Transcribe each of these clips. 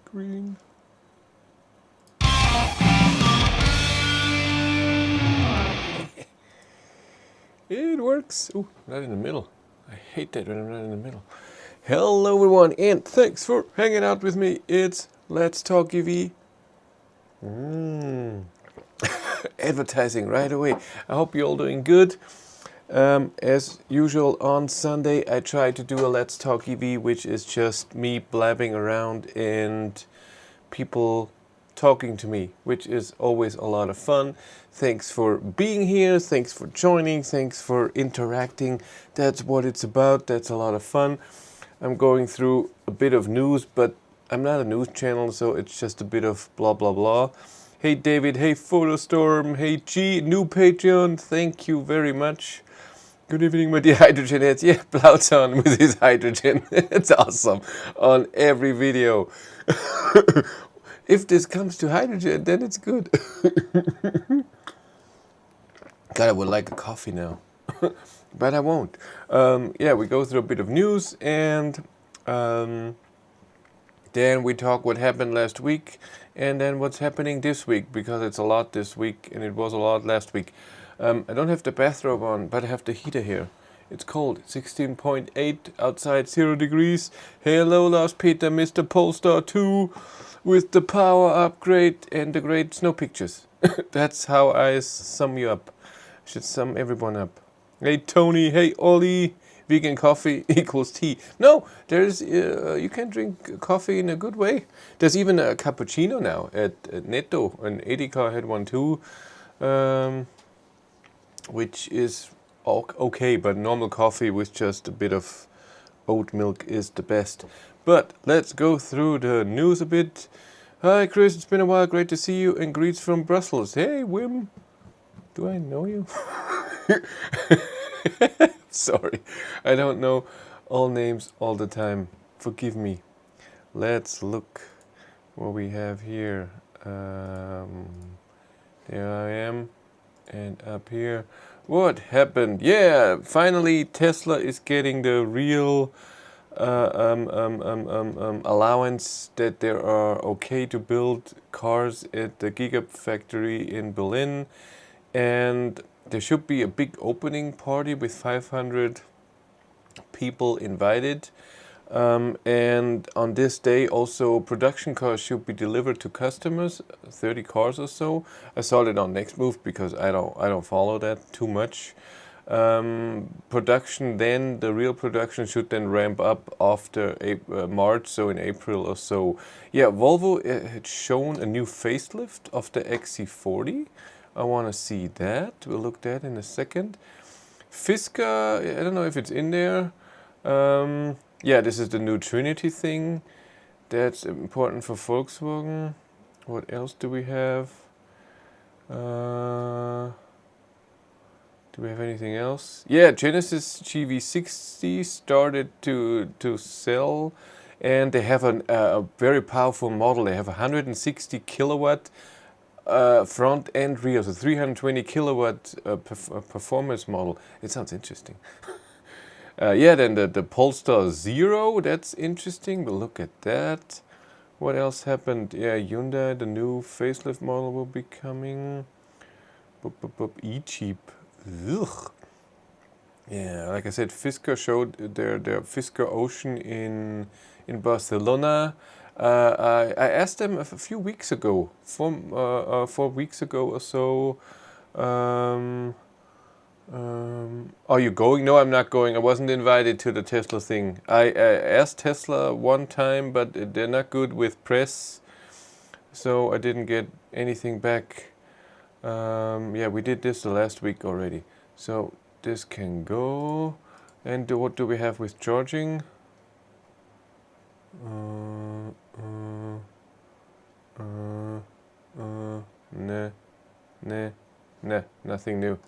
screen. It works. Oh, not in the middle. I hate that when I'm not in the middle. Hello everyone, and thanks for hanging out with me. It's Let's Talk EV. Advertising right away. I hope you're all doing good. As usual, on Sunday I try to do a Let's Talk EV, which is just me blabbing around and people talking to me, which is always a lot of fun. Thanks for being here, thanks for joining, thanks for interacting. That's what it's about, that's a lot of fun. I'm going through a bit of news, but I'm not a news channel, so it's just a bit of blah blah blah. Hey David, hey Photostorm, hey G, new Patreon, thank you very much. Good evening, my dear hydrogen heads. Yeah, Blau's on with his hydrogen. It's awesome on every video. If this comes to hydrogen, then it's good. God, I would like a coffee now. But I won't. Yeah, we go through a bit of news and then we talk what happened last week and then what's happening this week, because it's a lot this week and it was a lot last week. I don't have the bathrobe on, but I have the heater here. It's cold, 16.8 outside, 0 degrees. Hello, Lars Peter, Mr. Polestar 2 with the power upgrade and the great snow pictures. That's how I sum you up. I should sum everyone up. Hey Tony, hey Ollie, vegan coffee equals tea. No, there's you can drink coffee in a good way. There's even a cappuccino now at Netto. An Edeka had one too, which is okay, but normal coffee with just a bit of oat milk is the best. But let's go through the news a bit. Hi Chris, it's been a while, great to see you, and greets from Brussels. Hey Wim, do I know you? Sorry, I don't know all names all the time. Forgive me. Let's look what we have here. There I am, and up here. What happened? Yeah, finally Tesla is getting the real allowance that there are okay to build cars at the Gigafactory in Berlin, and there should be a big opening party with 500 people invited. And on this day also production cars should be delivered to customers, 30 cars or so. I saw it on Next Move because I don't follow that too much. Production then, the real production should then ramp up after March, so in April or so. Yeah, Volvo had shown a new facelift of the XC40. I want to see that. We'll look at that in a second. Fisker, I don't know if it's in there. Yeah, this is the new Trinity thing. That's important for Volkswagen. What else do we have? Do we have anything else? Yeah, Genesis GV60 started to sell, and they have a very powerful model. They have 160 kilowatt front and rear, so 320 kilowatt performance model. It sounds interesting. Yeah, then the Polestar 0, that's interesting. We'll look at that. What else happened? Yeah, Hyundai, the new facelift model will be coming. E-Jeep. Ugh. Yeah, like I said, Fisker showed their Fisker Ocean in Barcelona. I asked them a few weeks ago, 4 weeks ago or so. Are you going? No, I'm not going. I wasn't invited to the Tesla thing. I asked Tesla one time, but they're not good with press, so I didn't get anything back. Yeah, we did this the last week already. So this can go. And what do we have with charging? Nah, nothing new.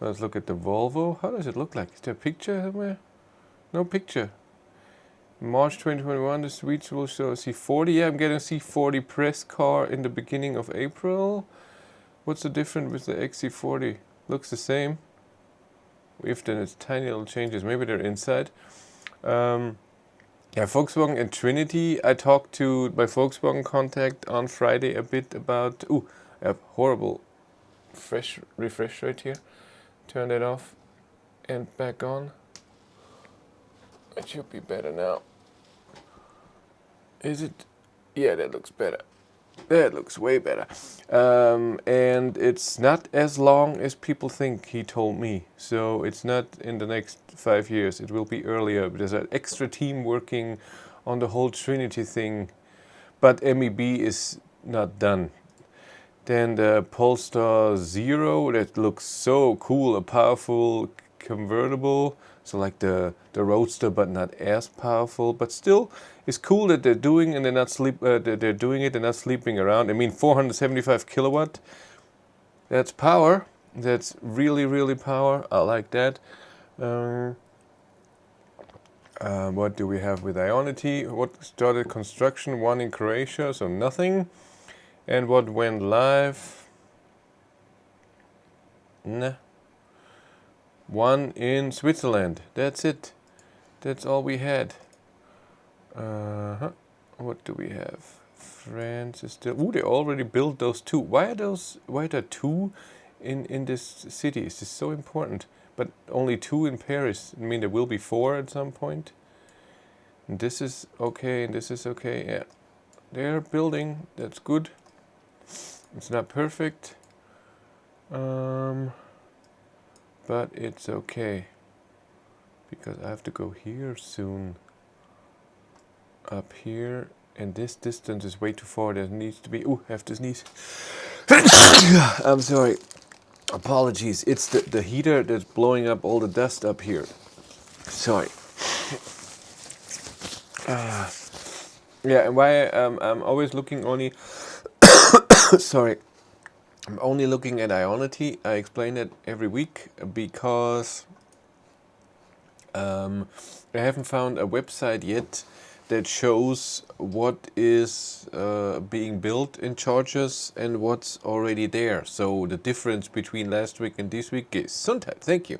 Let's look at the Volvo. How does it look like? Is there a picture somewhere? No picture. March 2021, the Swedes will show a C40. Yeah, I'm getting a C40 press car in the beginning of April. What's the difference with the XC40? Looks the same. If then it's tiny little changes. Maybe they're inside. Yeah, Volkswagen and Trinity. I talked to my Volkswagen contact on Friday a bit about. Ooh, I have horrible refresh rate here. Turn that off and back on. It should be better now. Is it? Yeah, that looks better. That looks way better. And it's not as long as people think, he told me. So it's not in the next 5 years. It will be earlier. There's an extra team working on the whole Trinity thing. But MEB is not done. Then the Polestar Zero, that looks so cool, a powerful convertible. So like the Roadster, but not as powerful. But still, it's cool that they're doing and they're not they're doing it. They're not sleeping around. I mean, 475 kilowatt. That's power. That's really, really power. I like that. What do we have with Ionity? What started construction? One in Croatia, so nothing. And what went live? Nah. One in Switzerland. That's it. That's all we had. What do we have? France is still. Ooh, they already built those two. Why are those? Why are there two in this city? Is this so important? But only two in Paris. I mean, there will be four at some point. And this is okay, and this is okay. Yeah, they're building. That's good. It's not perfect. But it's okay. Because I have to go here soon. Up here. And this distance is way too far. There needs to be... Ooh, I have to sneeze. I'm sorry. Apologies. It's the heater that's blowing up all the dust up here. Sorry. Yeah, and why I'm always looking only... sorry. I'm only looking at Ionity. I explain it every week because I haven't found a website yet that shows what is being built in chargers and what's already there. So the difference between last week and this week is Gesundheit. Thank you.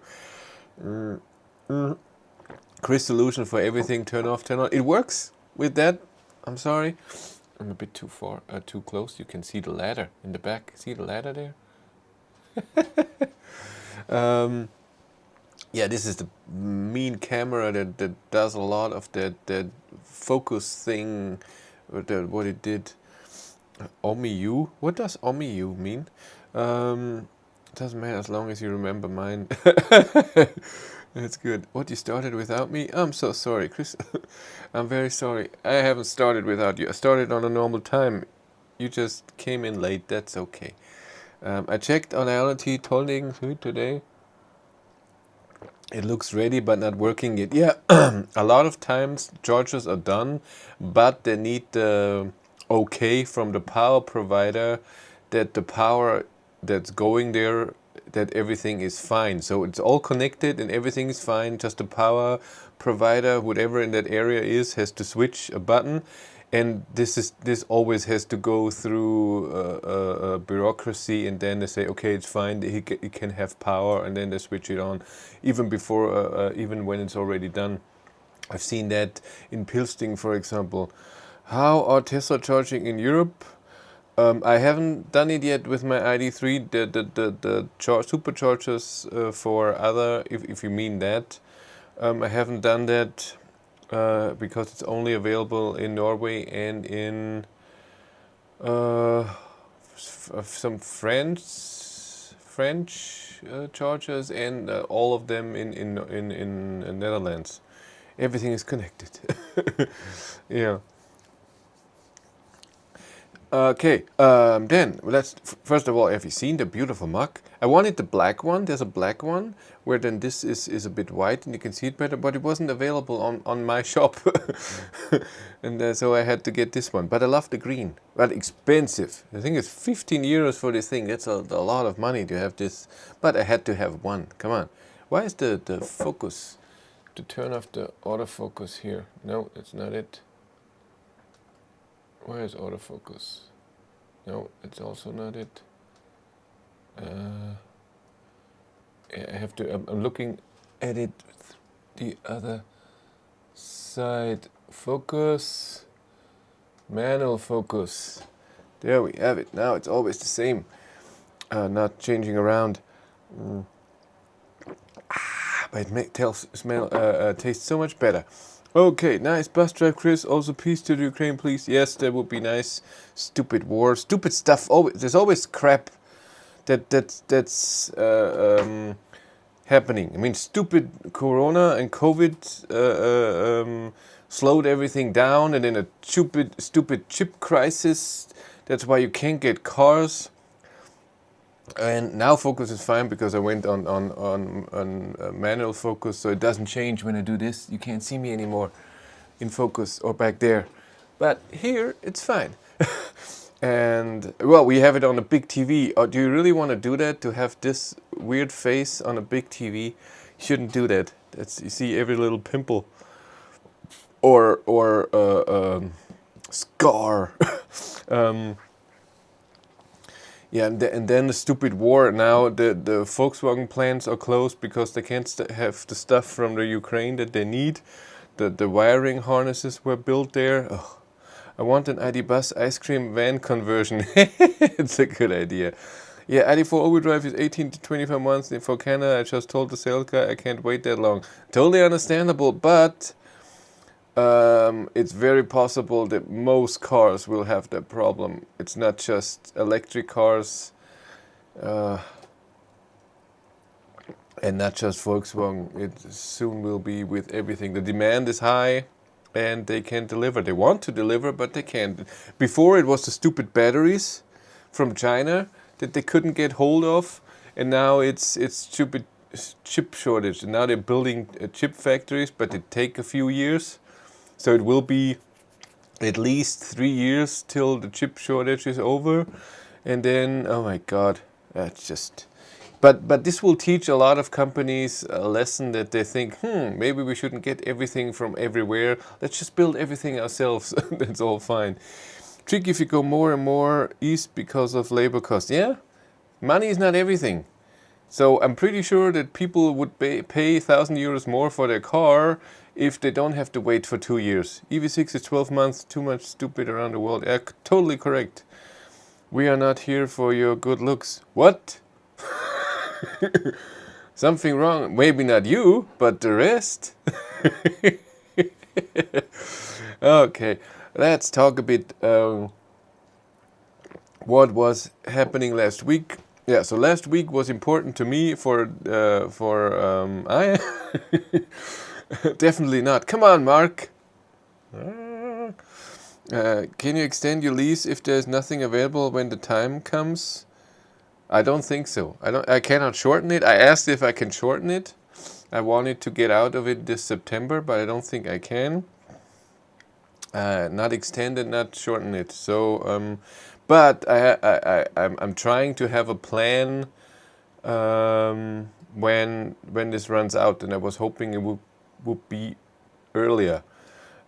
Chris solution for everything. Turn off, turn on. It works with that. I'm sorry. I'm a bit too far, too close. You can see the ladder in the back. See the ladder there? Yeah, this is the mean camera that does a lot of that focus thing, what it did. OMIU? What does OMIU mean? Doesn't matter as long as you remember mine. That's good. What, you started without me? I'm so sorry, Chris. I'm very sorry. I haven't started without you. I started on a normal time. You just came in late. That's okay. I checked on Ionity tolling today. It looks ready but not working yet. Yeah, a lot of times chargers are done, but they need the okay from the power provider that the power that's going there, that everything is fine. So it's all connected and everything is fine. Just the power provider, whatever in that area is, has to switch a button. And this always has to go through a bureaucracy, and then they say, okay, it's fine, he can have power, and then they switch it on, even before, even when it's already done. I've seen that in Pilsting, for example. How are Tesla charging in Europe? I haven't done it yet with my ID3, the superchargers for other, if you mean that. I haven't done that. Because it's only available in Norway and in some French chargers, and all of them in Netherlands. Everything is connected. Yeah. Okay, then let's first of all, have you seen the beautiful mug? I wanted the black one. There's a black one where then this is a bit white and you can see it better, but it wasn't available on my shop. And so I had to get this one. But I love the green, but expensive. I think it's 15 euros for this thing. That's a lot of money to have this, but I had to have one. Come on. Why is the focus, to turn off the autofocus here? No, that's not it. Where is autofocus? No, it's also not it. I have to. I'm looking at it the other side. Focus, manual focus. There we have it. Now it's always the same, not changing around. But it tastes so much better. Okay, nice bus drive, Chris. Also, peace to the Ukraine, please. Yes, that would be nice. Stupid war, stupid stuff. There's always crap that's happening. I mean, stupid Corona and COVID slowed everything down, and then a stupid chip crisis. That's why you can't get cars. And now focus is fine because I went on manual focus, so it doesn't change when I do this. You can't see me anymore in focus or back there. But here it's fine. And well, we have it on a big TV. Do you really want to do that? To have this weird face on a big TV? You shouldn't do that. You see every little pimple or scar. Yeah, and then the stupid war. Now the Volkswagen plants are closed because they can't have the stuff from the Ukraine that they need. The wiring harnesses were built there. Oh, I want an ID Bus ice cream van conversion. It's a good idea. Yeah, ID4 overdrive is 18 to 25 months for Canada. I just told the sales guy I can't wait that long. Totally understandable, but it's very possible that most cars will have that problem. It's not just electric cars and not just Volkswagen. It soon will be with everything. The demand is high and they can't deliver. They want to deliver, but they can't. Before it was the stupid batteries from China that they couldn't get hold of, and now it's stupid chip shortage. And now they're building chip factories, but they take a few years. So it will be at least 3 years till the chip shortage is over. And then, oh my God, that's just... But this will teach a lot of companies a lesson that they think, maybe we shouldn't get everything from everywhere. Let's just build everything ourselves. That's all fine. Tricky if you go more and more east because of labor costs. Yeah, money is not everything. So I'm pretty sure that people would pay 1,000 euros more for their car if they don't have to wait for 2 years. EV6 is 12 months, too much stupid around the world. Yeah, totally correct. We are not here for your good looks. What? Something wrong. Maybe not you, but the rest. Okay, let's talk a bit what was happening last week. Yeah, so last week was important to me for I definitely not. Come on, Mark. Can you extend your lease if there's nothing available when the time comes? I don't think so. I cannot shorten it. I asked if I can shorten it. I wanted to get out of it this September, but I don't think I can. Not extend it, not shorten it. So, but I'm trying to have a plan when this runs out, and I was hoping it would be earlier.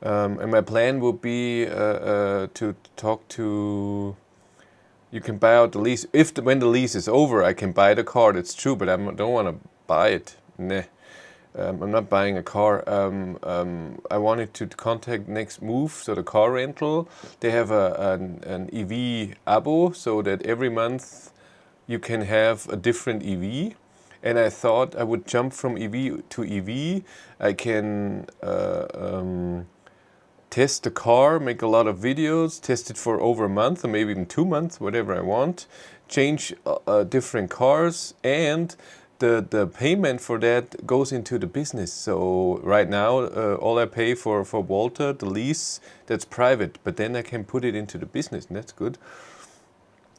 And my plan would be to talk to... You can buy out the lease. When the lease is over, I can buy the car. That's true, but I don't want to buy it. Nah. I'm not buying a car. I wanted to contact Next Move, so the car rental. They have an EV abo, so that every month you can have a different EV. And I thought I would jump from EV to EV. I can test the car, make a lot of videos, test it for over a month or maybe even 2 months, whatever I want. Change different cars, and the payment for that goes into the business. So right now, all I pay for Walter, the lease, that's private, but then I can put it into the business, and that's good.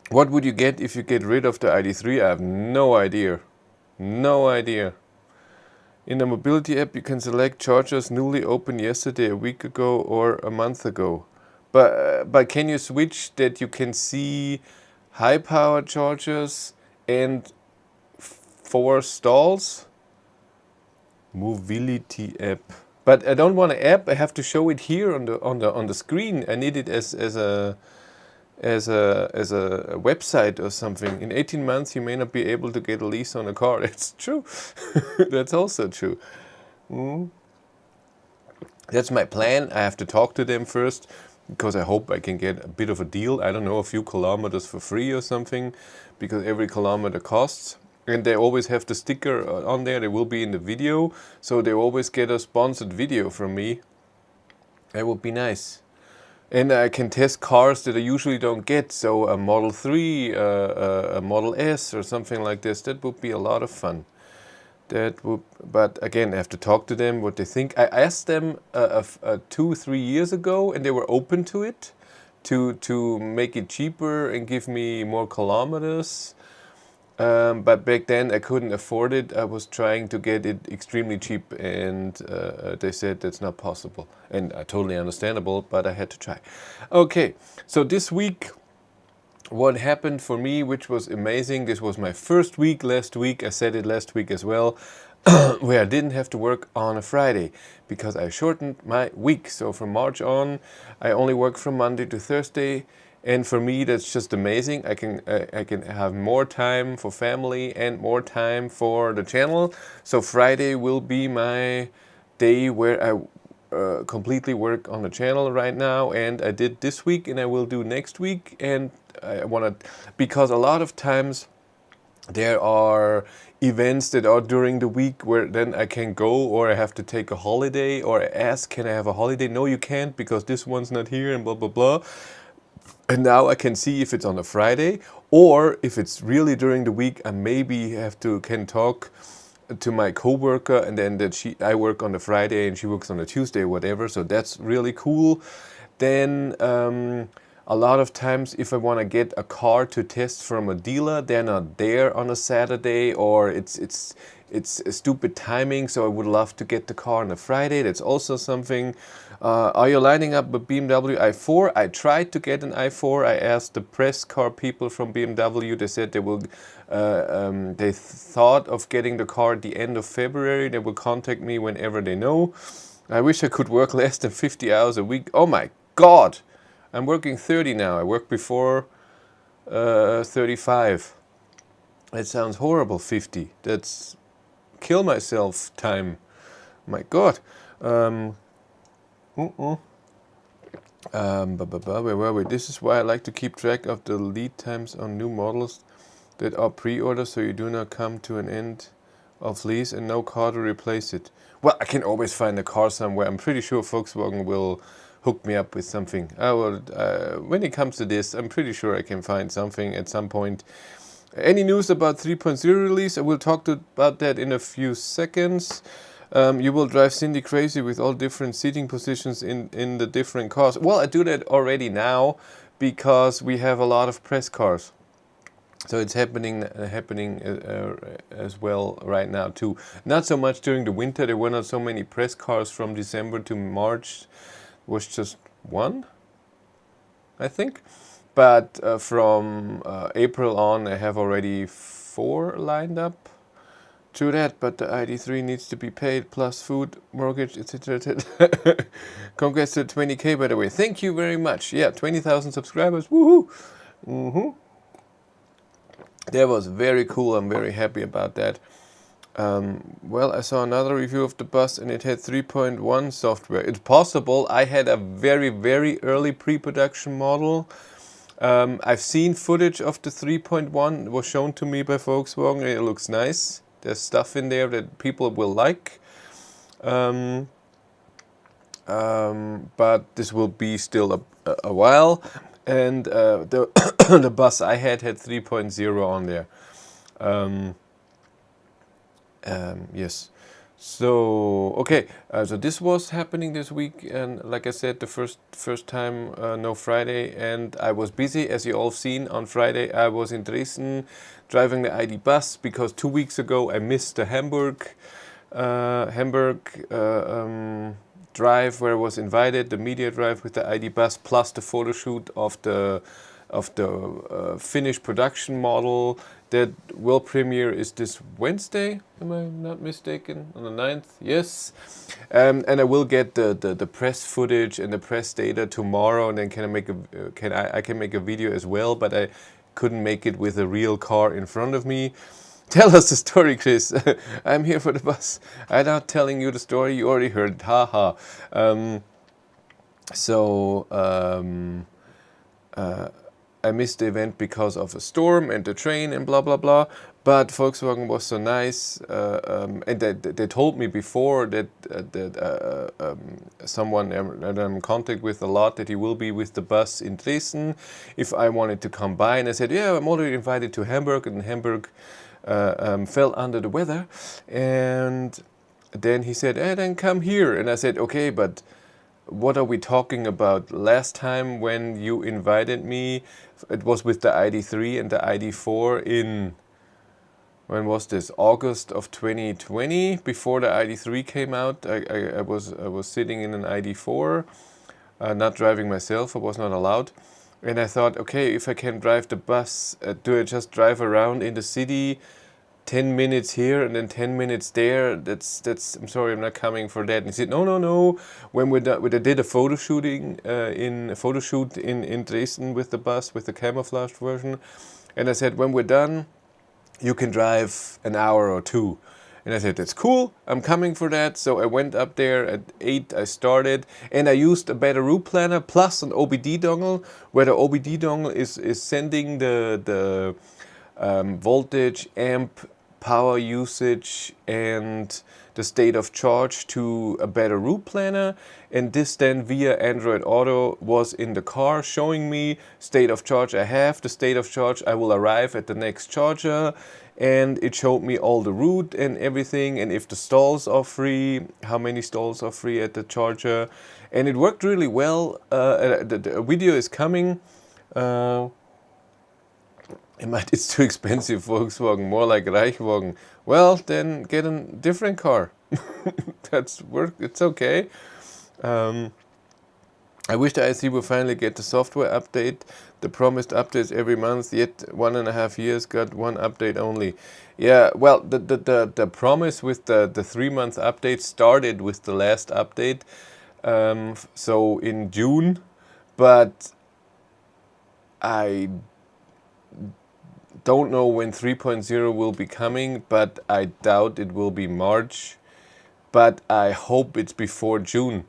What would you get if you get rid of the ID3? I have no idea. No idea. In the mobility app, you can select chargers newly opened yesterday, a week ago, or a month ago. But can you switch that you can see high power chargers and 4 stalls? Mobility app. But I don't want an app. I have to show it here on the screen. I need it as a website or something. In 18 months, you may not be able to get a lease on a car. That's true. That's also true. That's my plan. I have to talk to them first because I hope I can get a bit of a deal. I don't know, a few kilometers for free or something, because every kilometer costs. And they always have the sticker on there. They will be in the video, so they always get a sponsored video from me. That would be nice. And I can test cars that I usually don't get. So a Model 3, a Model S or something like this. That would be a lot of fun. That would, but again, I have to talk to them what they think. I asked them 2-3 years ago, and they were open to it, to make it cheaper and give me more kilometers. But back then I couldn't afford it. I was trying to get it extremely cheap, and they said that's not possible. And totally understandable, but I had to try. Okay, so this week, what happened for me, which was amazing, this was my first week last week, I said it last week as well, where I didn't have to work on a Friday because I shortened my week. So from March on, I only work from Monday to Thursday. And for me, that's just amazing. I can have more time for family and more time for the channel. So Friday will be my day where I completely work on the channel right now, and I did this week and I will do next week. And I want to, because a lot of times there are events that are during the week where then I can go, or I have to take a holiday, or I ask, can I have a holiday? No, you can't, because this one's not here, and blah, blah, blah. And now I can see if it's on a Friday, or if it's really during the week, I maybe can talk to my coworker, and then I work on a Friday and she works on a Tuesday or whatever. So that's really cool. Then a lot of times, if I want to get a car to test from a dealer, they're not there on a Saturday, or it's a stupid timing. So I would love to get the car on a Friday. That's also something. Are you lining up a BMW i4? I tried to get an i4. I asked the press car people from BMW. They said they will. They thought of getting the car at the end of February. They will contact me whenever they know. I wish I could work less than 50 hours a week. Oh my God! I'm working 30 now. I worked before 35. That sounds horrible, 50. That's kill myself time. My God. Where were we? This is why I like to keep track of the lead times on new models that are pre-order, so you do not come to an end of lease and no car to replace it. Well, I can always find a car somewhere. I'm pretty sure Volkswagen will hook me up with something. When it comes to this, I'm pretty sure I can find something at some point. Any news about 3.0 release? I will talk about that in a few seconds. You will drive Cindy crazy with all different seating positions in the different cars. Well, I do that already now because we have a lot of press cars. So it's happening as well right now too. Not so much during the winter. There were not so many press cars from December to March. Was just one, I think. But from April on, I have already 4 lined up. True that, but the ID3 needs to be paid, plus food, mortgage, etc. Congrats to 20K, by the way. Thank you very much. Yeah, 20,000 subscribers. Woohoo! That was very cool. I'm very happy about that. Well, I saw another review of the bus and it had 3.1 software. It's possible. I had a very, very early pre-production model. I've seen footage of the 3.1. It was shown to me by Volkswagen. It looks nice. There's stuff in there that people will like. But this will be still a while. And the the bus I had 3.0 on there. Yes. So okay, so this was happening this week, and like I said, the first time no Friday, and I was busy, as you all seen. On Friday I was in Dresden driving the ID bus, because 2 weeks ago I missed the Hamburg drive where I was invited, the media drive with the ID bus, plus the photo shoot of the finished production model. That world premiere is this Wednesday, am I not mistaken? On the 9th, yes. And I will get the press footage and the press data tomorrow, and then I can make a video as well, but I couldn't make it with a real car in front of me. Tell us the story, Chris. I'm here for the bus. I'm not telling you the story. You already heard it. Ha ha. So I missed the event because of a storm and the train and blah blah blah. But Volkswagen was so nice, and they told me before that someone that I'm in contact with a lot, that he will be with the bus in Dresden if I wanted to come by. And I said, yeah, I'm already invited to Hamburg, and Hamburg fell under the weather. And then he said, then come here. And I said, okay, but what are we talking about? Last time when you invited me, it was with the ID3 and the ID4 in, when was this? August of 2020, before the ID3 came out. I was sitting in an ID4, not driving myself. I was not allowed. And I thought, okay, if I can drive the bus, do I just drive around in the city, 10 minutes here and then 10 minutes there? That's I'm sorry, I'm not coming for that. And he said, no. When we did a photo shoot in Dresden with the bus, with the camouflaged version. And I said, when we're done, you can drive an hour or two. And I said, that's cool, I'm coming for that. So I went up there at 8, I started, and I used a better route planner plus an OBD dongle, where the OBD dongle is sending the voltage, amp, power usage, and the state of charge to a better route planner. And this then via Android Auto was in the car showing me state of charge I have, the state of charge I will arrive at the next charger, and it showed me all the route and everything, and if the stalls are free, how many stalls are free at the charger. And it worked really well. The video is coming. It's too expensive, Volkswagen, more like Reichwagen. Well, then get a different car. It's okay. I wish the IC will finally get the software update. The promised updates every month, yet 1.5 years got one update only. Yeah, well, the promise with the 3-month update started with the last update, so in June, but I don't know when 3.0 will be coming, but I doubt it will be March, but I hope it's before June.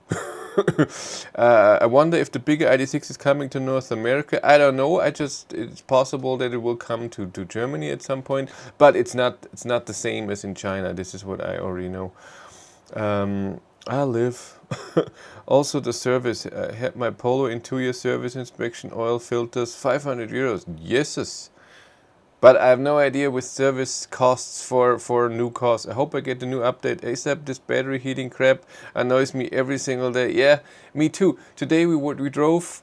I wonder if the bigger ID6 is coming to North America. I don't know. It's possible that it will come to Germany at some point, but it's not the same as in China. This is what I already know. I live. Also the service. I had my Polo in 2-year service inspection, oil filters, 500 euros. Yeses. But I have no idea with service costs for new cars. I hope I get the new update ASAP. This battery heating crap annoys me every single day. Yeah, me too. Today we drove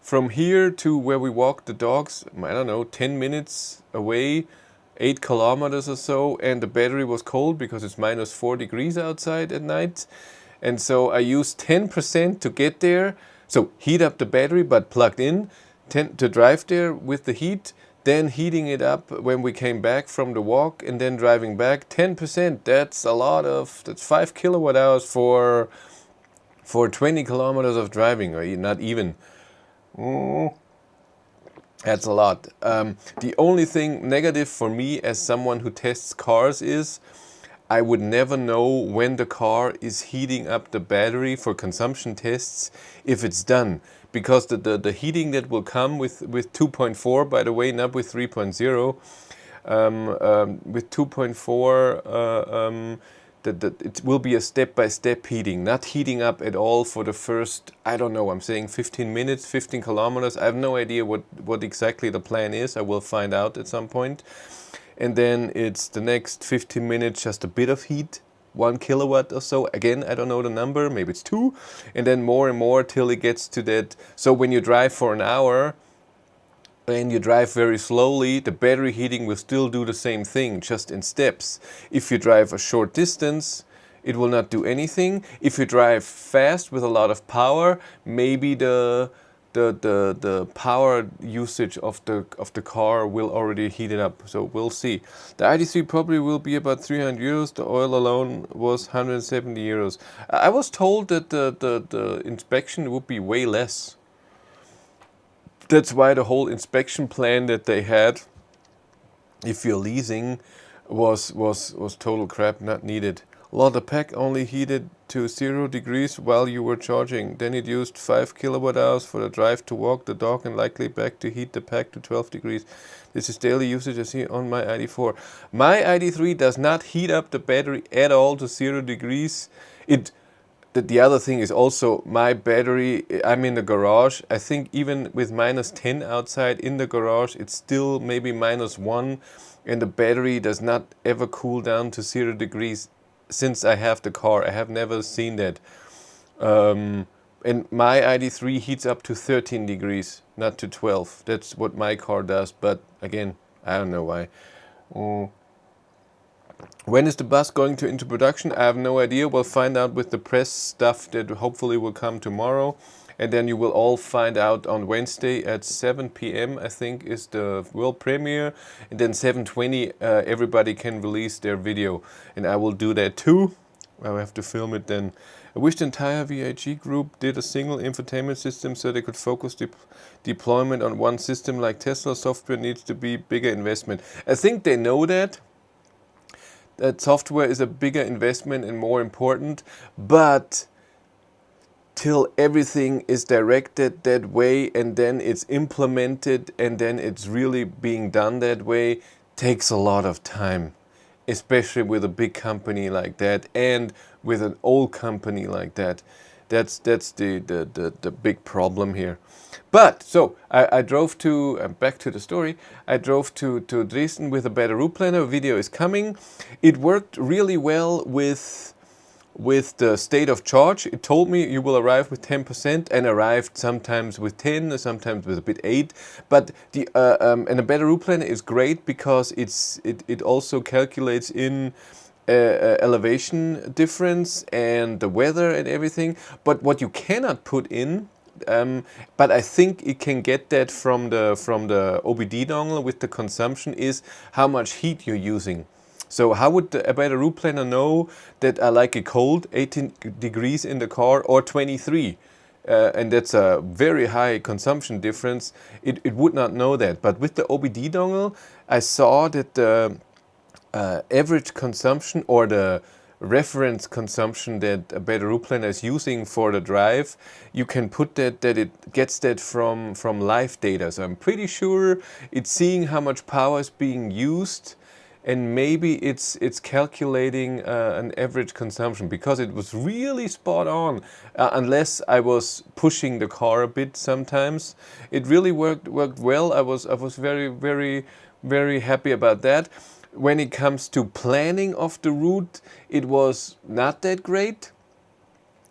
from here to where we walked the dogs, I don't know, 10 minutes away, 8 kilometers or so, and the battery was cold because it's -4 degrees outside at night. And so I used 10% to get there. So heat up the battery, but plugged in, to drive there with the heat. Then heating it up when we came back from the walk, and then driving back. 10%, that's a lot that's 5 kilowatt hours for 20 kilometers of driving, or not even. That's a lot. The only thing negative for me as someone who tests cars is I would never know when the car is heating up the battery for consumption tests if it's done. Because the heating that will come with 2.4, by the way, not with 3.0, with 2.4, it will be a step-by-step heating, not heating up at all for the first, I don't know, I'm saying 15 minutes, 15 kilometers. I have no idea what exactly the plan is. I will find out at some point. And then it's the next 15 minutes, just a bit of heat, 1 kilowatt or so. Again, I don't know the number, maybe it's 2. And then more and more till it gets to that. So when you drive for an hour and you drive very slowly, the battery heating will still do the same thing, just in steps. If you drive a short distance, it will not do anything. If you drive fast with a lot of power, maybe the power usage of the car will already heat it up. So we'll see. The ID3 probably will be about 300 euros. The oil alone was 170 euros. I was told that the inspection would be way less. That's why the whole inspection plan that they had, if you're leasing, was total crap, not needed. Well, the pack only heated to 0 degrees while you were charging. Then it used 5 kilowatt hours for the drive to walk the dog and likely back to heat the pack to 12 degrees. This is daily usage I see on my ID4. My ID3 does not heat up the battery at all to 0 degrees. The other thing is also my battery, I'm in the garage. I think even with -10 outside in the garage, it's still maybe -1, and the battery does not ever cool down to 0 degrees since I have the car. I have never seen that. And my ID3 heats up to 13 degrees, not to 12. That's what my car does, but again, I don't know why. When is the bus going into production? I have no idea. We'll find out with the press stuff that hopefully will come tomorrow. And then you will all find out on Wednesday at 7 p.m. I think is the world premiere. And then 7:20 everybody can release their video. And I will do that too. I will have to film it then. I wish the entire VIG group did a single infotainment system so they could focus deployment on one system like Tesla. Software needs to be bigger investment. I think they know that software is a bigger investment and more important, but till everything is directed that way and then it's implemented and then it's really being done that way, takes a lot of time, especially with a big company like that and with an old company like that. That's the big problem here. But so I drove to, back to the story, I drove to Dresden with a better route planner. Video is coming. It worked really well with the state of charge. It told me you will arrive with 10% and arrived sometimes with 10, sometimes with a bit 8. But and a better route planner is great because it also calculates in elevation difference and the weather and everything. But what you cannot put in, but I think it can get that from the OBD dongle with the consumption, is how much heat you're using. So how would a better route planner know that I like it cold, 18 degrees in the car, or 23? And that's a very high consumption difference. It would not know that. But with the OBD dongle, I saw that the average consumption or the reference consumption that a better route planner is using for the drive, you can put that it gets that from live data. So I'm pretty sure it's seeing how much power is being used, and maybe it's calculating an average consumption, because it was really spot on. Unless I was pushing the car a bit sometimes, it really worked well. I was very happy about that. When it comes to planning of the route, it was not that great.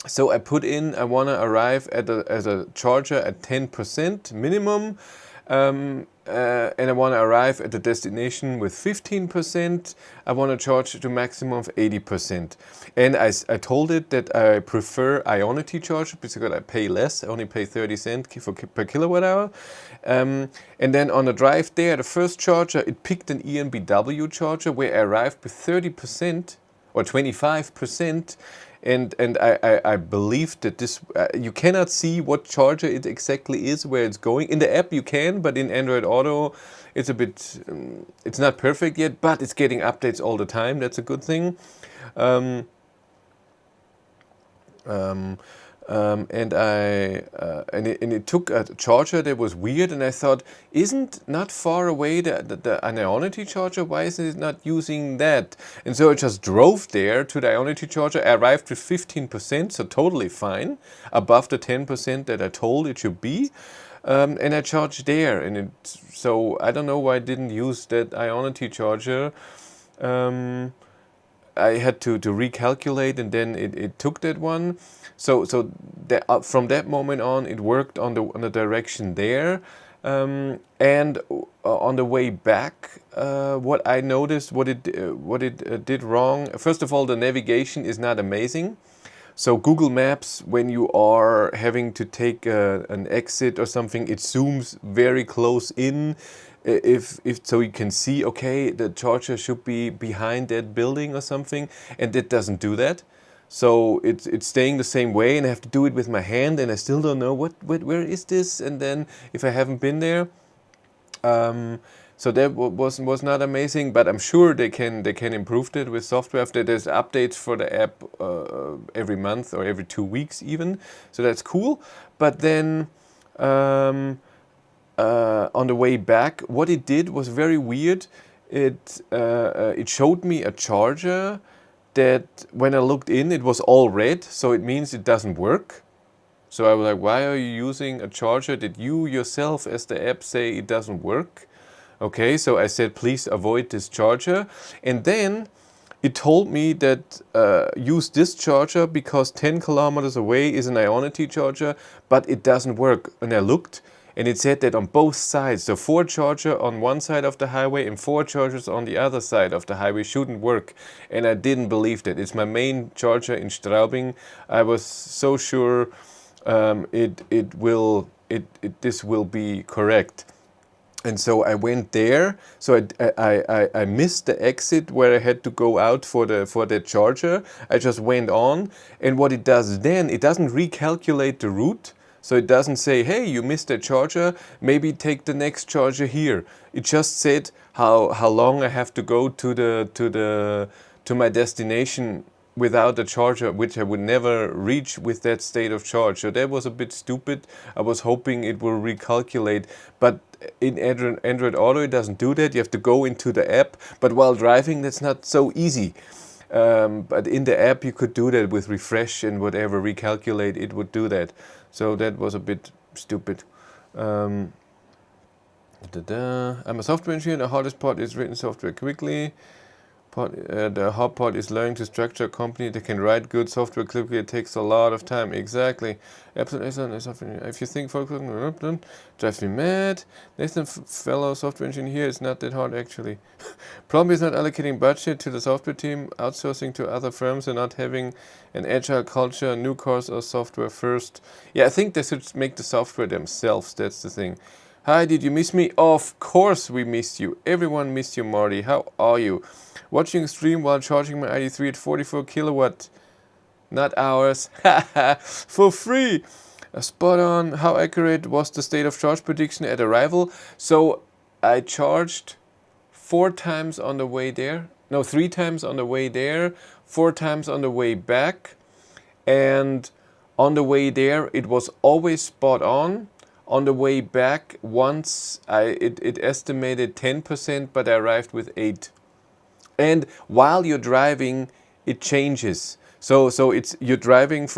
So I put in, I want to arrive as a charger at 10% minimum. And I want to arrive at the destination with 15%. I want to charge to maximum of 80%. And I told it that I prefer Ionity charger because I pay less. I only pay 30 cents per kilowatt hour. And then on the drive there, the first charger, it picked an ENBW charger where I arrived with 30% or 25%. And I believe that this, you cannot see what charger it exactly is, where it's going. In the app you can, but in Android Auto it's a bit, it's not perfect yet, but it's getting updates all the time. That's a good thing. And it took a charger that was weird, and I thought, isn't not far away the Ionity charger? Why isn't it not using that? And so I just drove there to the Ionity charger. I arrived with 15%, so totally fine, above the 10% that I told it should be. And I charged there, and so I don't know why I didn't use that Ionity charger. I had to recalculate, and then it took that one. So that, from that moment on, it worked on the direction there. And on the way back, what I noticed, what it did wrong. First of all, the navigation is not amazing. So Google Maps, when you are having to take an exit or something, it zooms very close in. If so, you can see, okay, the charger should be behind that building or something, and it doesn't do that. So it's staying the same way, and I have to do it with my hand, and I still don't know where is this. And then if I haven't been there, So that was not amazing, but I'm sure they can improve it with software. After there's updates for the app every month or every 2 weeks even, so that's cool. But then on the way back, what it did was very weird. It showed me a charger that when I looked in, it was all red, so it means it doesn't work. So I was like, why are you using a charger that you yourself as the app say it doesn't work? Okay, so I said, please avoid this charger. And then it told me that use this charger because 10 kilometers away is an Ionity charger, but it doesn't work. And I looked and it said that on both sides, so 4 charger on one side of the highway and 4 chargers on the other side of the highway shouldn't work. And I didn't believe that. It's my main charger in Straubing. I was so sure this will be correct. And so I went there. So I missed the exit where I had to go out for the charger. I just went on, and what it does then, it doesn't recalculate the route. So it doesn't say, hey, you missed a charger, maybe take the next charger here. It just said how long I have to go to my destination without a charger, which I would never reach with that state of charge. So that was a bit stupid. I was hoping it will recalculate, but in Android Auto it doesn't do that. You have to go into the app, but while driving that's not so easy. But in the app you could do that with refresh and whatever, recalculate, it would do that. So that was a bit stupid. I'm a software engineer. The hardest part is written software quickly. The hard part is learning to structure a company that can write good software quickly. It takes a lot of time. Exactly. If you think focusing, drives me mad. Nathan, fellow software engineer here, it's not that hard actually. Problem is not allocating budget to the software team, outsourcing to other firms, and not having an agile culture, new course or software first. Yeah, I think they should make the software themselves. That's the thing. Hi, did you miss me? Of course we missed you. Everyone missed you, Marty. How are you? Watching a stream while charging my ID3 at 44 kilowatt. Not hours. For free. Spot on. How accurate was the state of charge prediction at arrival? So I charged 4 times on the way there. No, 3 times on the way there. 4 times on the way back. And on the way there, it was always spot on. On the way back, once it estimated 10%, but I arrived with 8. And while you're driving, it changes. So it's you're driving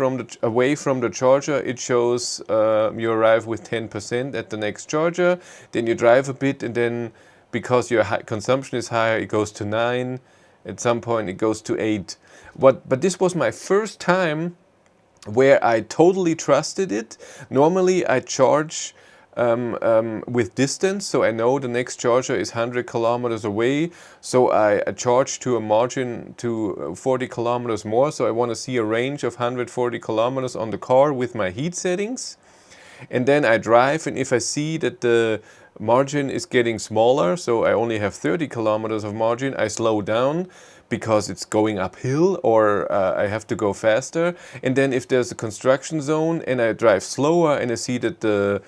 away from the charger. It shows you arrive with 10% at the next charger. Then you drive a bit, and then because your consumption is higher, it goes to 9. At some point, it goes to 8. But this was my first time where I totally trusted it. Normally I charge with distance, so I know the next charger is 100 kilometers away, so I charge to a margin to 40 kilometers more, so I want to see a range of 140 kilometers on the car with my heat settings. And then I drive, and if I see that the margin is getting smaller, so I only have 30 kilometers of margin, I slow down because it's going uphill, or I have to go faster. And then if there's a construction zone and I drive slower and I see that the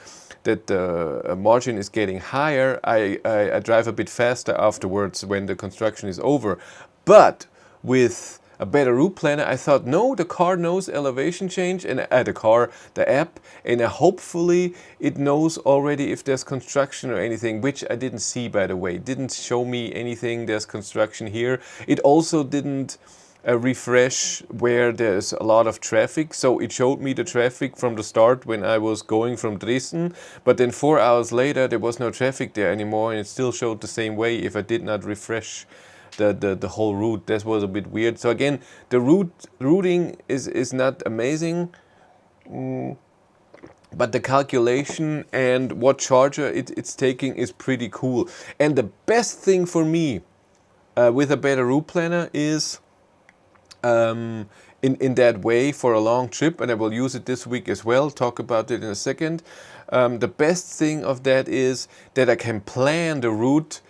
margin is getting higher, I drive a bit faster afterwards when the construction is over. But with a better route planner, I thought, no, the car knows elevation change, and the app, and hopefully it knows already if there's construction or anything, which I didn't see, by the way. It didn't show me anything, there's construction here. It also didn't refresh where there's a lot of traffic, so it showed me the traffic from the start when I was going from Dresden, but then 4 hours later there was no traffic there anymore, and it still showed the same way if I did not refresh the whole route. That was a bit weird. So again, the routing is not amazing, but the calculation and what charger it's taking is pretty cool. And the best thing for me with a better route planner is in that way for a long trip, and I will use it this week as well, talk about it in a second. The best thing of that is that I can plan the route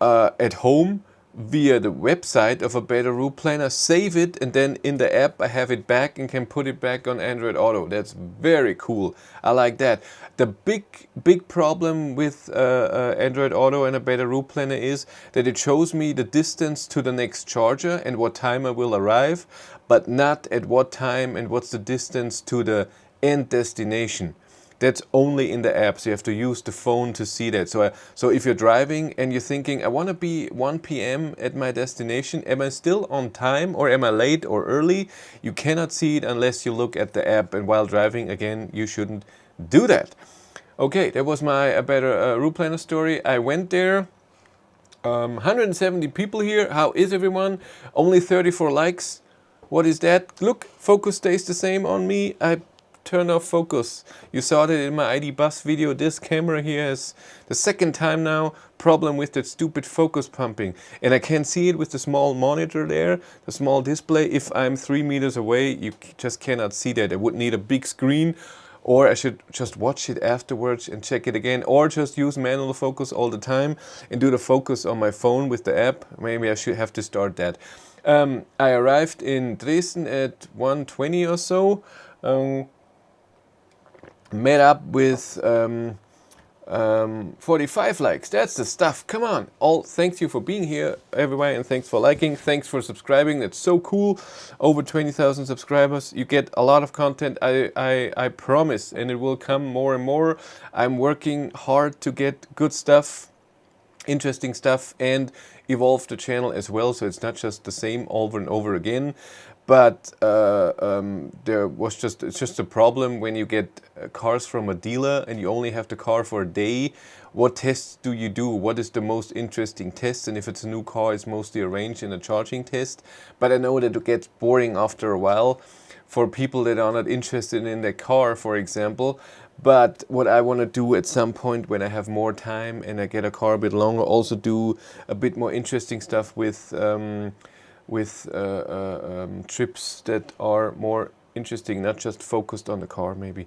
at home via the website of a better route planner, save it, and then in the app I have it back and can put it back on Android Auto. That's very cool. I like that. The big problem with Android Auto and a better route planner is that it shows me the distance to the next charger and what time I will arrive, but not at what time and what's the distance to the end destination. That's only in the app, so you have to use the phone to see that. So if you're driving and you're thinking, I want to be 1 p.m. at my destination, am I still on time or am I late or early? You cannot see it unless you look at the app, and while driving, again, you shouldn't do that. Okay, that was my A Better Route Planner story. I went there. 170 people here. How is everyone? Only 34 likes. What is that? Look, focus stays the same on me. I turn off focus. You saw that in my ID bus video. This camera here has the second time now problem with that stupid focus pumping, and I can see it with the small monitor there, the small display. If I'm 3 meters away, you just cannot see that. I would need a big screen, or I should just watch it afterwards and check it again, or just use manual focus all the time and do the focus on my phone with the app. Maybe I should have to start that. I arrived in Dresden at 1:20 or so. Met up with 45 likes. That's the stuff. Come on. All thanks you for being here, everybody, and thanks for liking. Thanks for subscribing. That's so cool. Over 20,000 subscribers. You get a lot of content. I promise, and it will come more and more. I'm working hard to get good stuff, interesting stuff, and evolve the channel as well, so it's not just the same over and over again. But it's just a problem when you get cars from a dealer and you only have the car for a day. What tests do you do? What is the most interesting test? And if it's a new car, it's mostly arranged in a charging test. But I know that it gets boring after a while for people that are not interested in the car, for example. But what I want to do at some point when I have more time and I get a car a bit longer, also do a bit more interesting stuff with trips that are more interesting, not just focused on the car, maybe.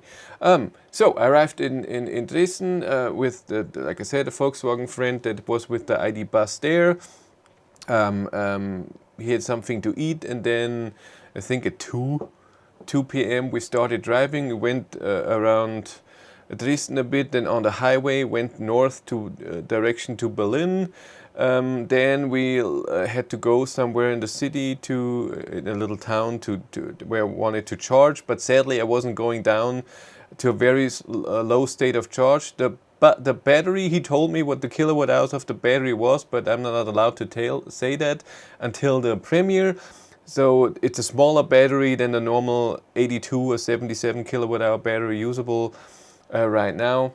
So I arrived in Dresden with, like I said, a Volkswagen friend that was with the ID bus there. He had something to eat, and then I think at 2 p.m. we started driving. We went around Dresden a bit, then on the highway went north to direction to Berlin. Then we had to go somewhere in the city in a little town to where I wanted to charge, but sadly I wasn't going down to a very low state of charge. The battery, he told me what the kilowatt hours of the battery was, but I'm not allowed to say that until the premiere. So it's a smaller battery than the normal 82 or 77 kilowatt hour battery usable right now.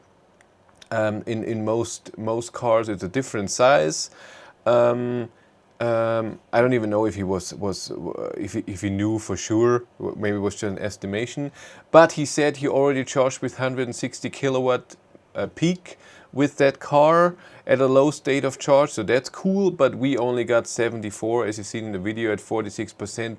In most cars it's a different size. I don't even know if he if he knew for sure. Maybe it was just an estimation. But he said he already charged with 160 kilowatt peak with that car at a low state of charge, so that's cool. But we only got 74, as you see in the video, at 46%.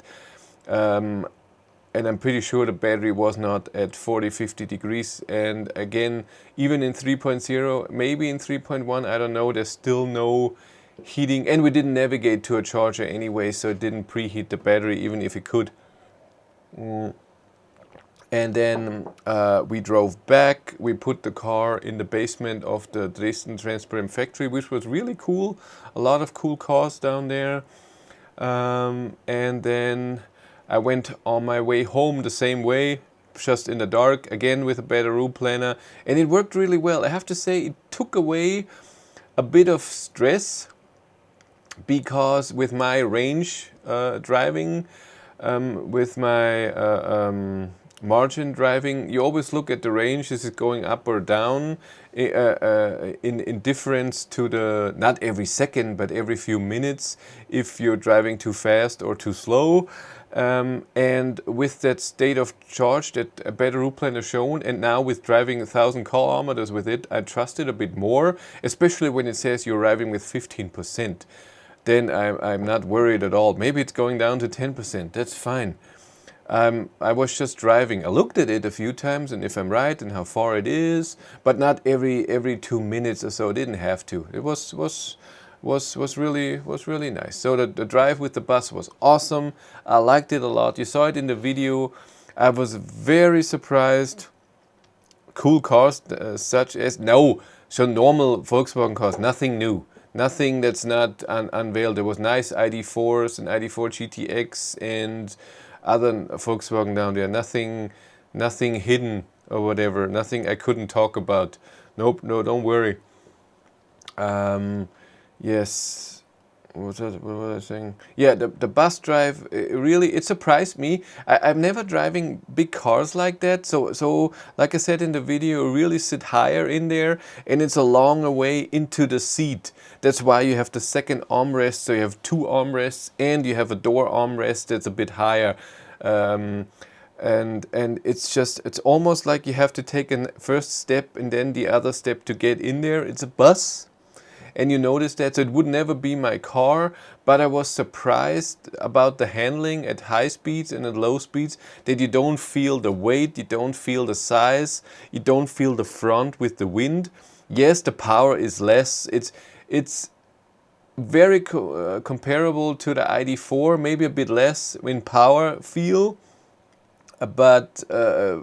And I'm pretty sure the battery was not at 40-50 degrees. And again, even in 3.0, maybe in 3.1, I don't know, there's still no heating. And we didn't navigate to a charger anyway, so it didn't preheat the battery, even if it could. And then we drove back. We put the car in the basement of the Dresden Transparent Factory, which was really cool. A lot of cool cars down there. And then I went on my way home the same way, just in the dark, again with a better route planner, and it worked really well. I have to say it took away a bit of stress, because with my range driving, with my margin driving, you always look at the range, is it going up or down in difference to the, not every second, but every few minutes, if you're driving too fast or too slow. And with that state of charge that a better route planner shown, and now with driving 1,000 kilometers with it, I trust it a bit more, especially when it says you're arriving with 15%. Then I'm not worried at all. Maybe it's going down to 10%, that's fine. I was just driving. I looked at it a few times, and if I'm right and how far it is, but not every 2 minutes or so. I didn't have to. It was was really nice. So the drive with the bus was awesome. I liked it a lot. You saw it in the video. I was very surprised. Cool cars such as so normal Volkswagen cars, nothing new, nothing that's not unveiled. There was nice ID4s and ID4 GTX and other Volkswagen down there. Nothing hidden or whatever. Nothing I couldn't talk about. Nope, no, don't worry. Yes. What was I saying? Yeah, the bus drive, it surprised me. I'm never driving big cars like that. So like I said in the video, really sit higher in there, and it's a longer way into the seat. That's why you have the second armrest. So you have two armrests and you have a door armrest that's a bit higher. And it's almost like you have to take a first step and then the other step to get in there. It's a bus. And you notice that, so it would never be my car, but I was surprised about the handling at high speeds and at low speeds, that you don't feel the weight, you don't feel the size, you don't feel the front with the wind. Yes, the power is less. It's very comparable to the ID4, maybe a bit less in power feel, but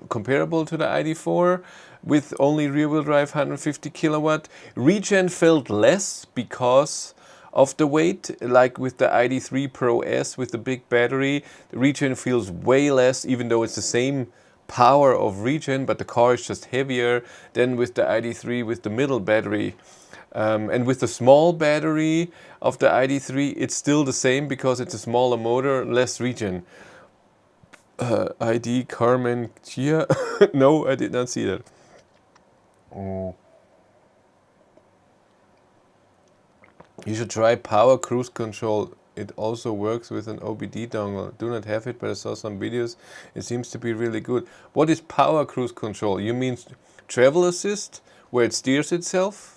comparable to the ID4 with only rear-wheel drive 150 kilowatt. Regen felt less because of the weight, like with the ID3 Pro S with the big battery. The regen feels way less, even though it's the same power of regen, but the car is just heavier than with the ID3 with the middle battery. And with the small battery of the ID3, it's still the same because it's a smaller motor, less regen. ID Carmen Chia? No, I did not see that. Oh. You should try power cruise control. It also works with an OBD dongle. Do not have it, but I saw some videos. It seems to be really good. What is power cruise control? You mean travel assist, where it steers itself?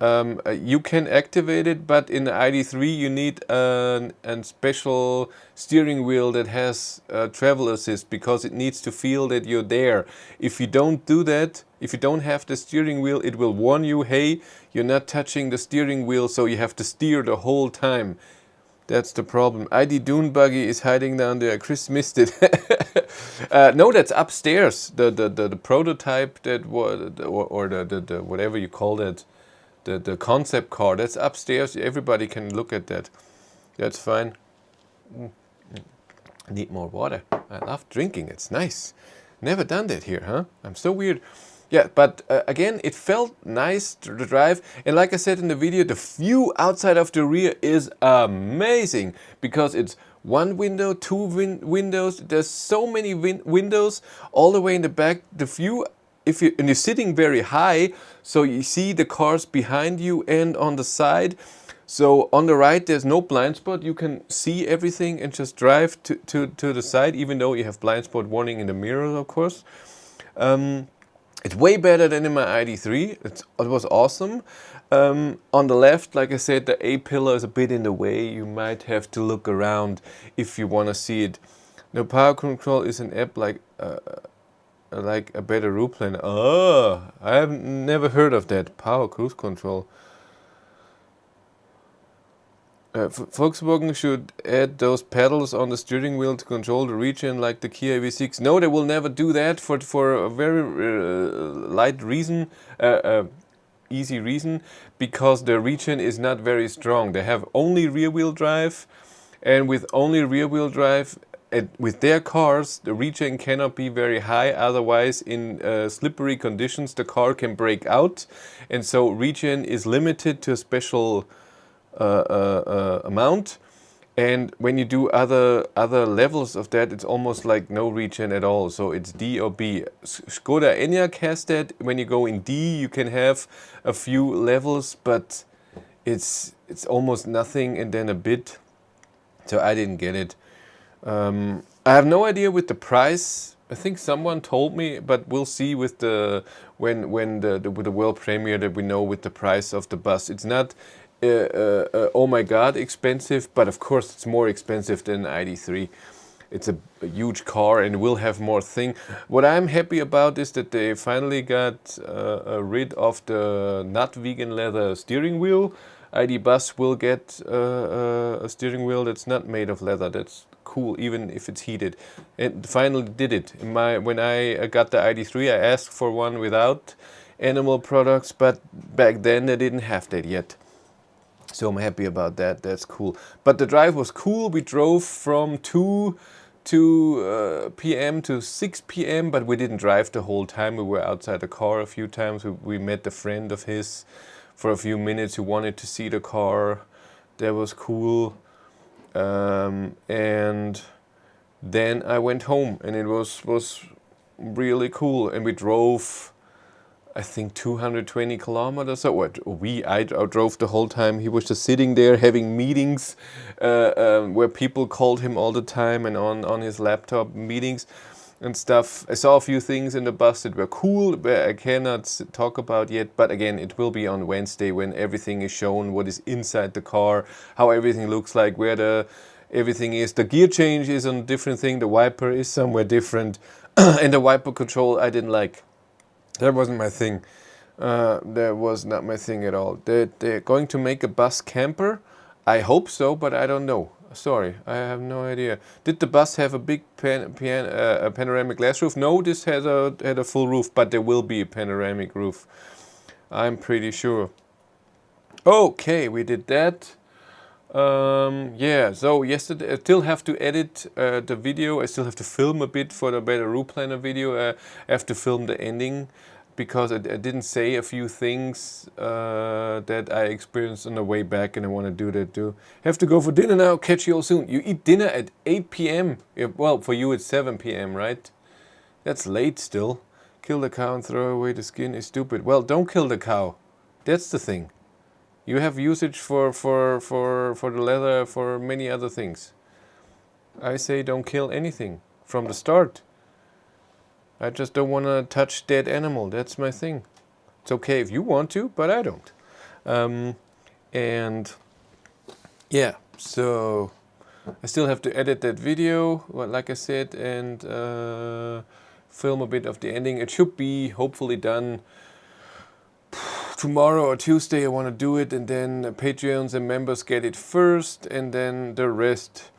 You can activate it, but in the ID3 you need a special steering wheel that has travel assist, because it needs to feel that you're there. If you don't do that, if you don't have the steering wheel, it will warn you, hey, you're not touching the steering wheel, so you have to steer the whole time. That's the problem. ID Dune Buggy is hiding down there. Chris missed it. No, that's upstairs. The prototype that was, or the whatever you call it. The concept car, that's upstairs. Everybody can look at that. That's fine. Need more water. I love drinking. It's nice. Never done that here, huh? I'm so weird. Yeah, but again, it felt nice to drive. And like I said in the video, the view outside of the rear is amazing, because it's one window, two windows. There's so many windows all the way in the back. The view, and you're sitting very high, so you see the cars behind you and on the side. So on the right there's no blind spot. You can see everything and just drive to the side, even though you have blind spot warning in the mirror, of course. It's way better than in my ID3. It was awesome. On the left, like I said, the A-pillar is a bit in the way. You might have to look around if you want to see it. The power control is an app like a better route planner. Oh, I have never heard of that. Power cruise control. Volkswagen should add those pedals on the steering wheel to control the regen like the Kia EV6. No, they will never do that for a very light reason, easy reason, because the regen is not very strong. They have only rear-wheel drive, and with only rear-wheel drive, with their cars, the regen cannot be very high, otherwise in slippery conditions the car can break out, and so regen is limited to a special amount. And when you do other levels of that, it's almost like no regen at all, so it's D or B. Skoda Enyaq has that. When you go in D, you can have a few levels, but it's almost nothing and then a bit, so I didn't get it. I have no idea with the price. I think someone told me, but we'll see with the when the world premiere that we know with the price of the bus. It's not oh my god expensive, but of course it's more expensive than ID3. It's a huge car and will have more thing. What I'm happy about is that they finally got rid of the not vegan leather steering wheel. ID Bus will get a steering wheel that's not made of leather. That's cool, even if it's heated. It finally did it. When I got the ID3, I asked for one without animal products, but back then they didn't have that yet. So I'm happy about that. That's cool. But the drive was cool. We drove from 2 p.m. to 6 p.m., but we didn't drive the whole time. We were outside the car a few times. We met a friend of his for a few minutes who wanted to see the car. That was cool. And then I went home, and it was really cool. And we drove, I think, 220 kilometers. So I drove the whole time. He was just sitting there having meetings where people called him all the time, and on his laptop meetings and stuff. I saw a few things in the bus that were cool, but I cannot talk about yet. But again, it will be on Wednesday when everything is shown, what is inside the car, how everything looks like, where everything is. The gear change is a different thing. The wiper is somewhere different. And the wiper control I didn't like. That wasn't my thing. That was not my thing at all. They're going to make a bus camper. I hope so, but I don't know. Sorry, I have no idea. Did the bus have a big panoramic glass roof? No, this had a full roof, but there will be a panoramic roof. I'm pretty sure. Okay, we did that. Yeah, so yesterday I still have to edit the video. I still have to film a bit for the Better Route Planner video. I have to film the ending because I didn't say a few things that I experienced on the way back, and I want to do that too. Have to go for dinner now. Catch you all soon. You eat dinner at 8 p.m. Yeah, well, for you it's 7 p.m., right? That's late still. Kill the cow and throw away the skin is stupid. Well, don't kill the cow. That's the thing. You have usage for the leather for many other things. I say don't kill anything from the start. I just don't want to touch dead animal. That's my thing. It's okay if you want to, but I don't. And yeah, so I still have to edit that video, like I said, and film a bit of the ending. It should be hopefully done tomorrow or Tuesday. I want to do it, and then Patreons and members get it first, and then the rest.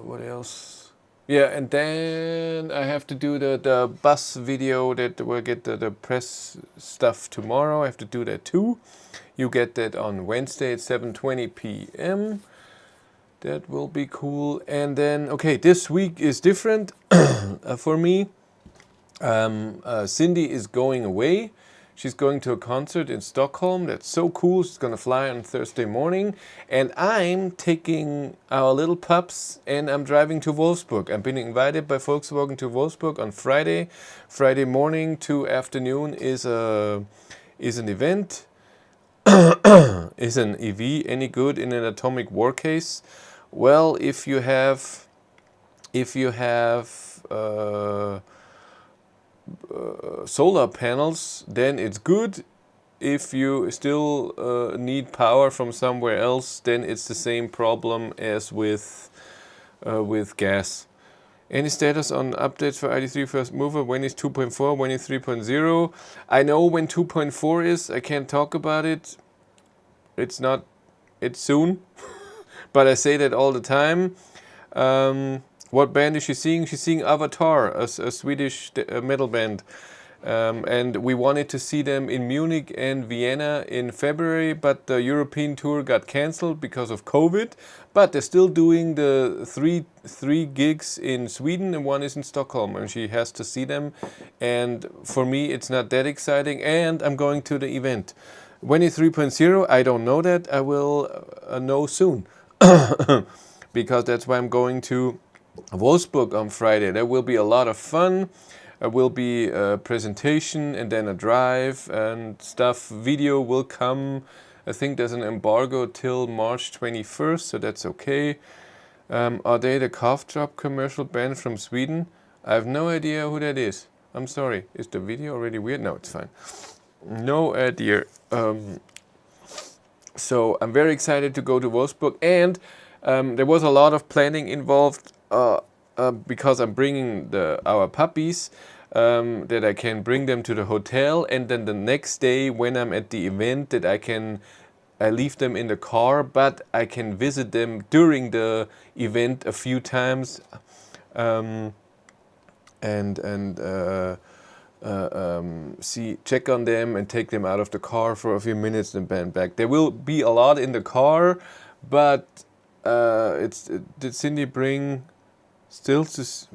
What else? Yeah, and then I have to do the bus video that will get the press stuff tomorrow. I have to do that too. You get that on Wednesday at 7:20 p.m. That will be cool. And then, okay, this week is different for me. Cindy is going away. She's going to a concert in Stockholm. That's so cool. She's going to fly on Thursday morning. And I'm taking our little pups and I'm driving to Wolfsburg. I've been invited by Volkswagen to Wolfsburg on Friday. Friday morning to afternoon is an event. Is an EV any good in an atomic war case? Well, if you have solar panels, then it's good. If you still need power from somewhere else, then it's the same problem as with gas. Any status on updates for ID3 First Mover? When is 2.4? When is 3.0? I know when 2.4 is. I can't talk about it. It's soon. But I say that all the time. What band is she seeing? She's seeing Avatar, a Swedish metal band. And we wanted to see them in Munich and Vienna in February, but the European tour got cancelled because of COVID. But they're still doing the three gigs in Sweden, and one is in Stockholm, and she has to see them. And for me, it's not that exciting, and I'm going to the event. When is 3.0? I don't know that. I will know soon. Because that's why I'm going to Wolfsburg on Friday. There will be a lot of fun. There will be a presentation and then a drive and stuff. Video will come. I think there's an embargo till March 21st, so that's okay. Are they the cough drop commercial band from Sweden? I have no idea who that is. I'm sorry. Is the video already weird? No, it's fine. No idea. So I'm very excited to go to Wolfsburg, and there was a lot of planning involved because I'm bringing our puppies. that I can bring them to the hotel, and then the next day when I'm at the event that I leave them in the car, but I can visit them during the event a few times, and check on them and take them out of the car for a few minutes and then back. There will be a lot in the car, but did Cindy bring stills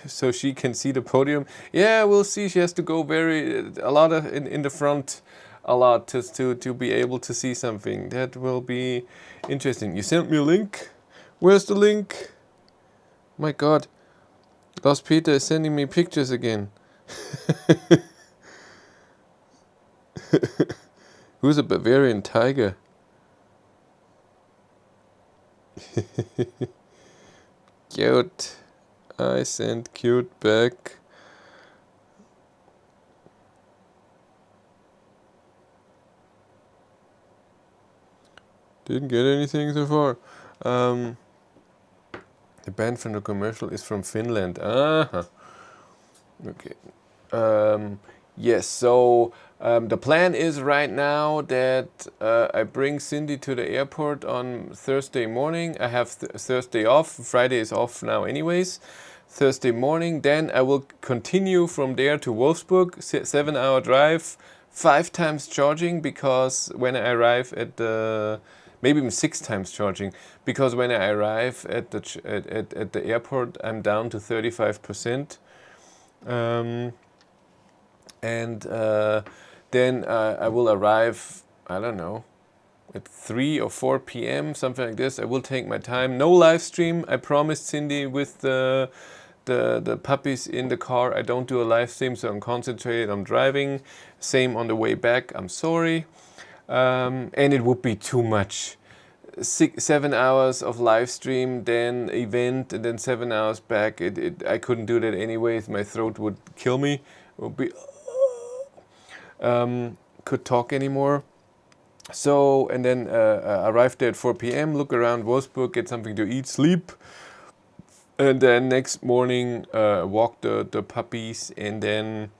so she can see the podium? Yeah, we'll see. She has to go a lot in the front, a lot just to be able to see something. That will be interesting. You sent me a link. Where's the link? My God, Lars Peter is sending me pictures again. Who's a Bavarian tiger? Cute. I sent cute back. Didn't get anything so far. The band from the commercial is from Finland. Okay. Yes, so the plan is right now that I bring Cindy to the airport on Thursday morning. I have Thursday off. Friday is off now anyways. Thursday morning. Then I will continue from there to Wolfsburg. 7-hour drive. 5 times charging, because when I arrive at the... Maybe even 6 times charging, because when I arrive at the airport, I'm down to 35%. Then I will arrive, I don't know, at 3 or 4 p.m., something like this. I will take my time. No live stream. I promised Cindy with the puppies in the car. I don't do a live stream, so I'm concentrated. I'm driving. Same on the way back. I'm sorry. And it would be too much. 7 hours of live stream, then event, and then 7 hours back. I couldn't do that anyways. My throat would kill me. It would be could talk anymore. So, and then arrived there at 4 p.m. Look around Wolfsburg, get something to eat, sleep, and then next morning walk the puppies, and then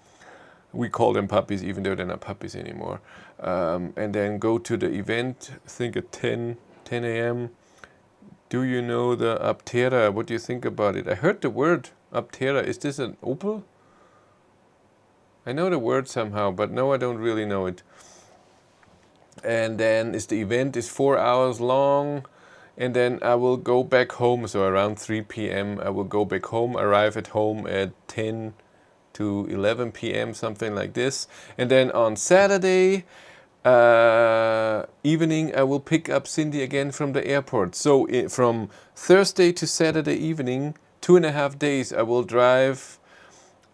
we call them puppies even though they're not puppies anymore. And then go to the event, I think at 10 a.m. Do you know the Aptera? What do you think about it? I heard the word Aptera. Is this an Opel? I know the word somehow, but no, I don't really know it. And then the event is 4 hours long, and then I will go back home. So around 3 p.m. I will go back home, arrive at home at 10 to 11 p.m., something like this. And then on Saturday evening, I will pick up Cindy again from the airport. So from Thursday to Saturday evening, 2.5 days, I will drive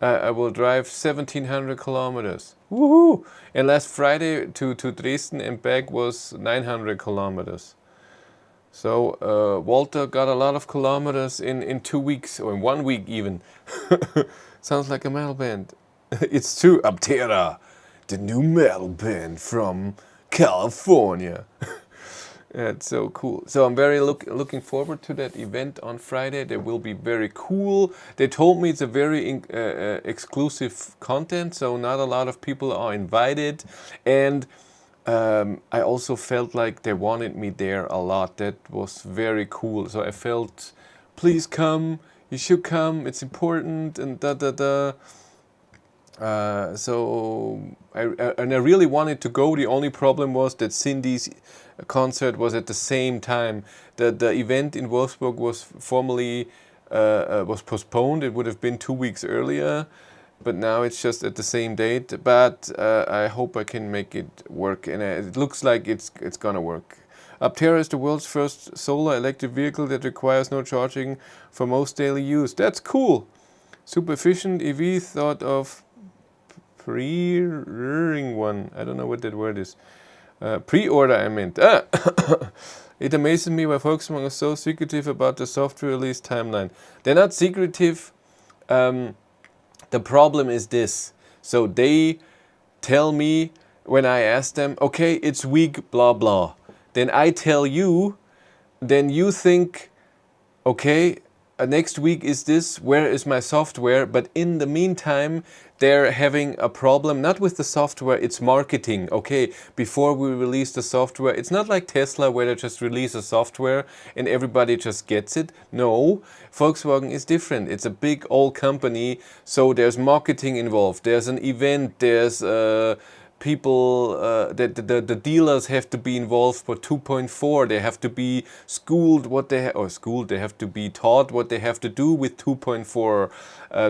1,700 kilometers. Woohoo! And last Friday to Dresden and back was 900 kilometers. So Walter got a lot of kilometers in 2 weeks, or in 1 week even. Sounds like a metal band. It's true, Aptera, the new metal band from California. It's so cool. So I'm very looking forward to that event on Friday. They will be very cool. They told me it's a very exclusive content, so not a lot of people are invited. And I also felt like they wanted me there a lot. That was very cool. So I felt, please come. You should come. It's important. And so I really wanted to go. The only problem was that Cindy's concert was at the same time. The event in Wolfsburg was formally was postponed. It would have been 2 weeks earlier, but now it's just at the same date. But I hope I can make it work, and it looks like it's gonna work. Aptera is the world's first solar electric vehicle that requires no charging for most daily use. That's cool. Super efficient EV, thought of pre-ordering one. I don't know what that word is. Pre-order, I meant. It amazes me why Volkswagen is so secretive about the software release timeline. They're not secretive. The problem is this. So they tell me when I ask them, okay, it's week blah blah. Then I tell you, then you think, okay, next week is this, where is my software? But in the meantime, they're having a problem, not with the software, it's marketing. Okay, before we release the software, it's not like Tesla where they just release a software and everybody just gets it. No, Volkswagen is different. It's a big old company, so there's marketing involved. There's an event, there's people, the dealers have to be involved for 2.4. They have to be schooled what they they have to be taught what they have to do with 2.4.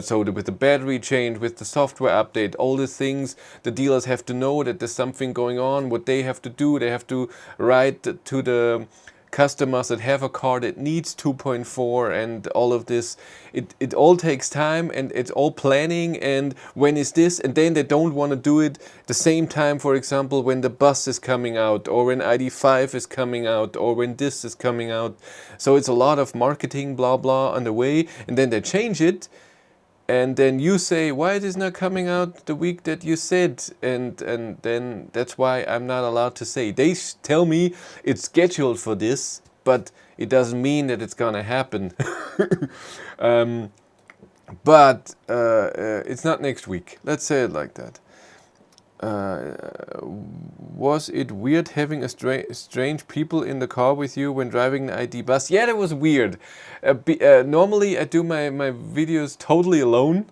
So with the battery change, with the software update, all the things the dealers have to know that there's something going on. What they have to do, they have to write to the customers that have a car that needs 2.4 and all of this. It all takes time and it's all planning, and when is this, and then they don't want to do it the same time, for example, when the bus is coming out or when ID5 is coming out or when this is coming out. So it's a lot of marketing blah blah on the way, and then they change it. And then you say, why it is not coming out the week that you said? And then that's why I'm not allowed to say. They tell me it's scheduled for this, but it doesn't mean that it's gonna happen. But it's not next week. Let's say it like that. Was it weird having a strange people in the car with you when driving the ID bus? Yeah, that was weird. Normally I do my videos totally alone,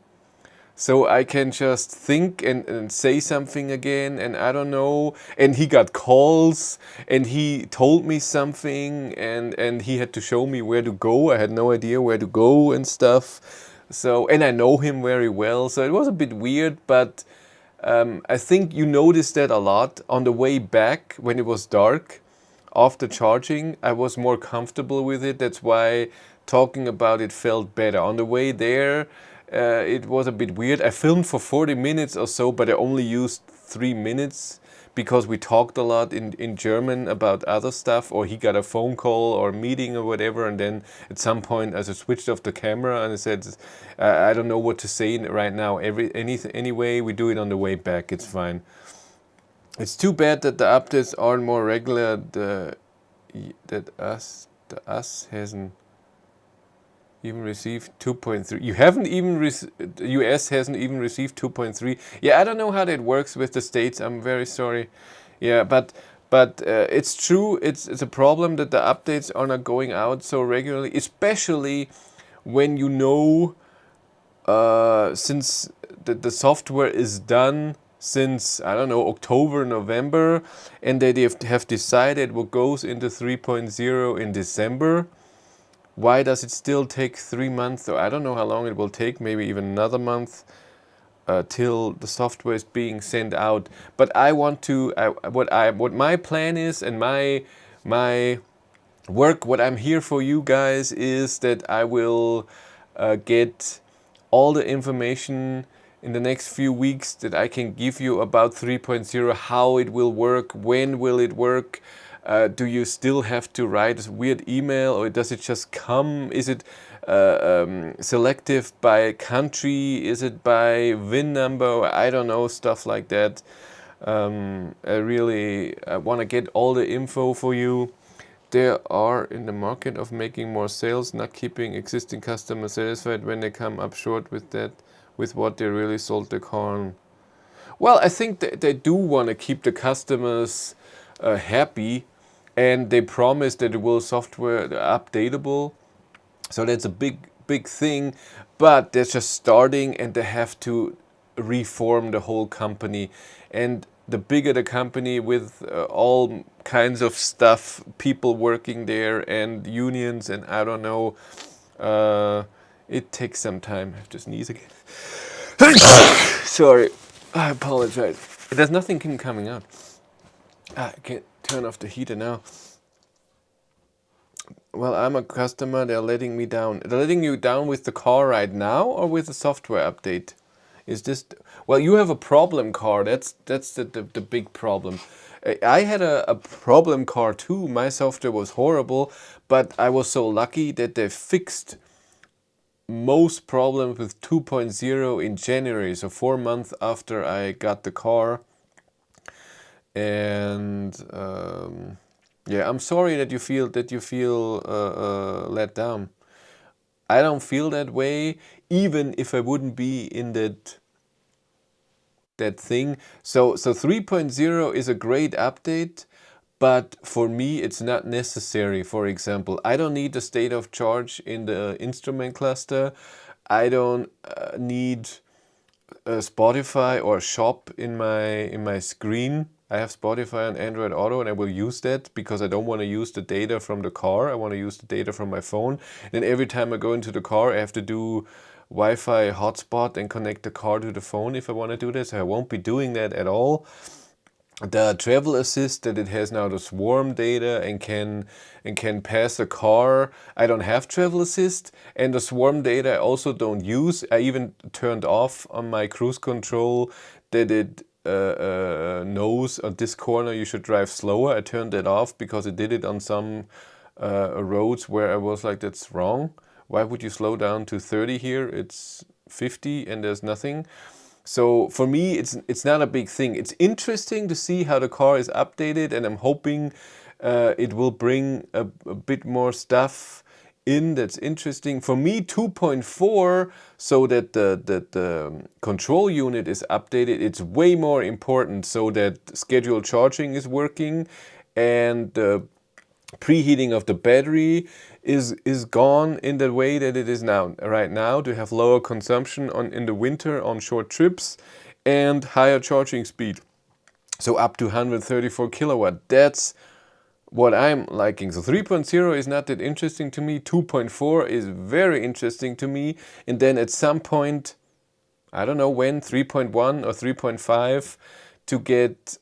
so I can just think and say something again, and I don't know. And he got calls and he told me something, and he had to show me where to go. I had no idea where to go and stuff. So, and I know him very well, so it was a bit weird, but I think you noticed that a lot. On the way back, when it was dark, after charging, I was more comfortable with it. That's why talking about it felt better. On the way there, it was a bit weird. I filmed for 40 minutes or so, but I only used 3 minutes because we talked a lot in German about other stuff, or he got a phone call or a meeting or whatever, and then at some point I just switched off the camera and I said, I don't know what to say right now. Anyway, we do it on the way back, it's fine. It's too bad that the updates aren't more regular, that the us hasn't even received 2.3. You haven't even US hasn't even received 2.3. Yeah, I don't know how that works with the states. I'm very sorry. Yeah, but it's true. It's a problem that the updates are not going out so regularly, especially when you know since the software is done since, I don't know, October, November, and they have decided what goes into 3.0 in December. Why does it still take 3 months? Or I don't know how long it will take, maybe even another month till the software is being sent out. But I want to, what my plan is, and my work, what I'm here for you guys, is that I will get all the information in the next few weeks that I can give you about 3.0, how it will work, when will it work. Do you still have to write a weird email, or does it just come? Is it selective by country? Is it by VIN number? I don't know, stuff like that. I really want to get all the info for you. They are in the market of making more sales, not keeping existing customers satisfied when they come up short with that, with what they really sold the car on. Well, I think they do want to keep the customers happy, and they promise that it will software updatable. So that's a big thing, but they're just starting and they have to reform the whole company. And the bigger the company, with all kinds of stuff, people working there and unions and I don't know, it takes some time. I have to sneeze again. Sorry, I apologize. There's nothing coming out. I can't turn off the heater now. Well, I'm a customer, they're letting me down. They're letting you down with the car right now or with the software update? Is this... Well, you have a problem car, that's the big problem. I had a problem car too, my software was horrible, but I was so lucky that they fixed most problems with 2.0 in January, so 4 months after I got the car. And yeah, I'm sorry that you feel let down. I don't feel that way, even if I wouldn't be in that thing. So 3.0 is a great update, but for me it's not necessary. For example, I don't need the state of charge in the instrument cluster. I don't need Spotify or shop in my screen. I have Spotify on Android Auto, and I will use that because I don't want to use the data from the car. I want to use the data from my phone. And every time I go into the car, I have to do Wi-Fi hotspot and connect the car to the phone if I want to do this. So I won't be doing that at all. The travel assist that it has now, the swarm data, and can pass the car. I don't have travel assist, and the swarm data I also don't use. I even turned off on my cruise control that it knows at this corner you should drive slower. I turned that off because it did it on some roads where I was like, that's wrong. Why would you slow down to 30 here? It's 50 and there's nothing. So for me, it's not a big thing. It's interesting to see how the car is updated, and I'm hoping it will bring a bit more stuff in that's interesting. For me, 2.4, so that the control unit is updated, it's way more important so that scheduled charging is working and the preheating of the battery is gone in the way that it is now right now, to have lower consumption in the winter on short trips and higher charging speed, so up to 134 kilowatt. That's what I'm liking. So 3.0 is not that interesting to me. 2.4 is very interesting to me, and then at some point, I don't know when, 3.1 or 3.5, to get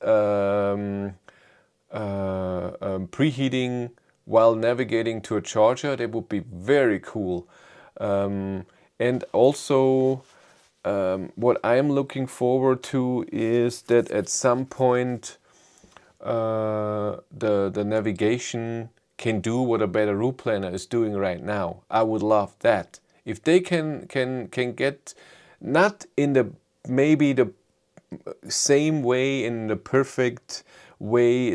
preheating while navigating to a charger. That would be very cool. And also what I'm looking forward to is that at some point the navigation can do what a better route planner is doing right now. I would love that. If they can get, not in the maybe the same way, in the perfect way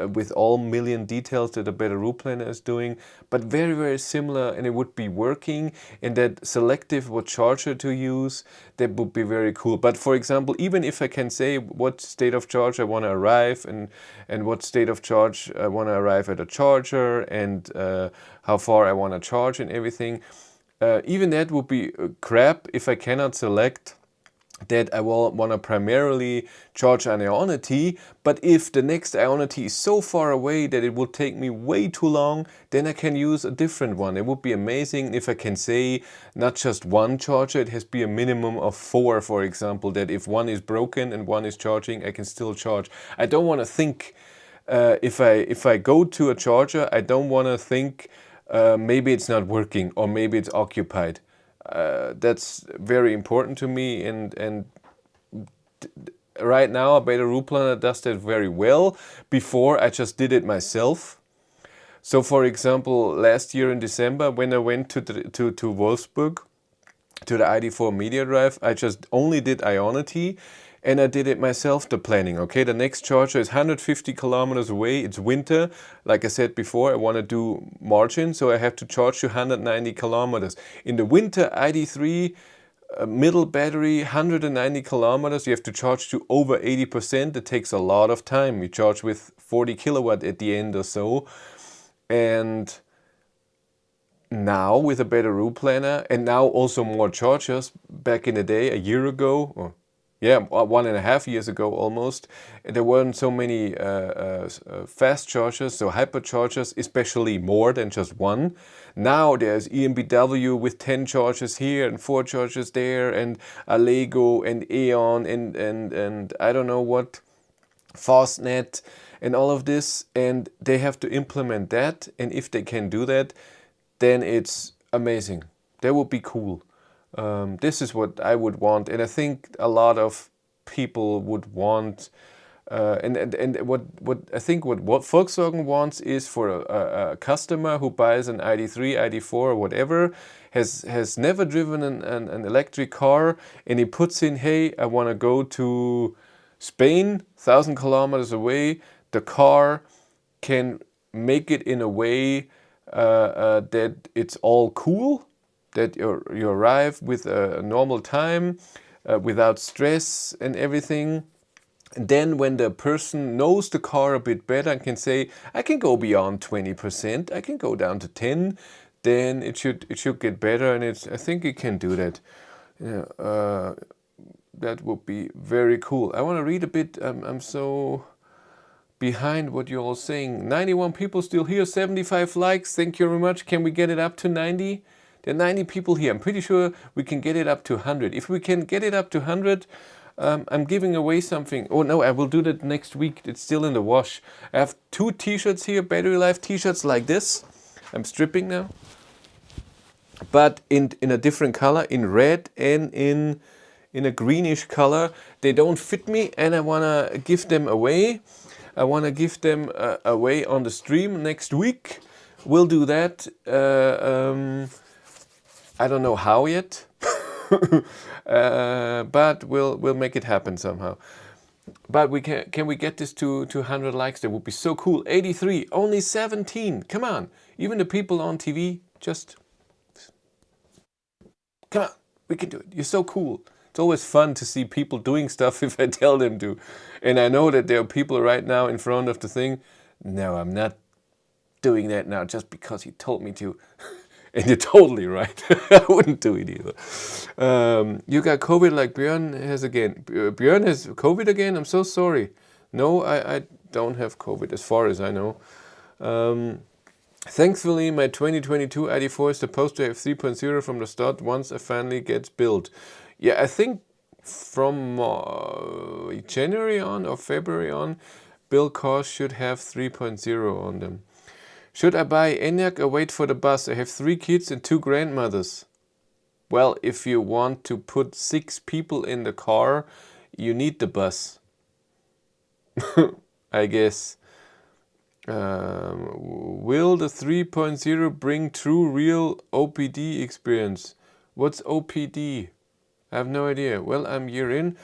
with all million details that a better route planner is doing, but very, very similar, and it would be working, and that selective what charger to use, that would be very cool. But for example, even if I can say what state of charge I want to arrive and what state of charge I want to arrive at a charger, and how far I want to charge and everything, even that would be crap if I cannot select that I will want to primarily charge an Ionity. But if the next Ionity is so far away that it will take me way too long, then I can use a different one. It would be amazing if I can say not just one charger, it has to be a minimum of 4, for example, that if one is broken and one is charging, I can still charge. I don't want to think, if I go to a charger, I don't want to think maybe it's not working or maybe it's occupied. That's very important to me, and right now a beta route planner does that very well. Before, I just did it myself. So for example, last year in December, when I went to Wolfsburg to the ID4 media drive, I just only did Ionity, and I did it myself, the planning. Okay, the next charger is 150 kilometers away. It's winter. Like I said before, I want to do margin, so I have to charge to 190 kilometers. In the winter, ID3 middle battery, 190 kilometers. You have to charge to over 80%. It takes a lot of time. You charge with 40 kilowatt at the end or so. And now with a better route planner, and now also more chargers. Back in the day, a year ago, or yeah, 1.5 years ago almost, there weren't so many fast chargers, so hyperchargers, especially more than just one. Now there's EMBW with 10 chargers here and 4 chargers there, and Allego and Eon and I don't know what, Fastnet and all of this, and they have to implement that. And if they can do that, then it's amazing. That would be cool. This is what I would want, and I think a lot of people would want. And what I think what Volkswagen wants is for a customer who buys an ID3, ID4, or whatever, has never driven an electric car, and he puts in, hey, I want to go to Spain, 1,000 kilometers away. The car can make it in a way that it's all cool. that you arrive with a normal time, without stress and everything. And then when the person knows the car a bit better and can say, I can go beyond 20%, I can go down to 10, then it should get better, and I think it can do that. That would be very cool. I want to read a bit. I'm so behind what you're all saying. 91 people still here, 75 likes. Thank you very much. Can we get it up to 90? There are 90 people here. I'm pretty sure we can get it up to 100. If we can get it up to 100, I'm giving away something. Oh no, I will do that next week. It's still in the wash. I have 2 t-shirts here, Battery Life t-shirts like this. I'm stripping now. But in a different color, in red and in a greenish color. They don't fit me, and I want to give them away. I want to give them away on the stream next week. We'll do that. I don't know how yet, but we'll make it happen somehow. But can we get this to 100 likes? That would be so cool. 83, only 17. Come on, even the people on TV, just come on. We can do it. You're so cool. It's always fun to see people doing stuff if I tell them to. And I know that there are people right now in front of the thing. No, I'm not doing that now just because you told me to. And you're totally right. I wouldn't do it either. You got COVID like Björn has again. Björn has COVID again? I'm so sorry. No, I don't have COVID as far as I know. Thankfully, my 2022 ID4 is supposed to have 3.0 from the start once it finally gets built. Yeah, I think from January on or February on, build cars should have 3.0 on them. Should I buy ENIAC or wait for the bus? I have 3 kids and 2 grandmothers. Well, if you want to put 6 people in the car, you need the bus. I guess. Will the 3.0 bring true real OPD experience? What's OPD? I have no idea. Well, I'm year in.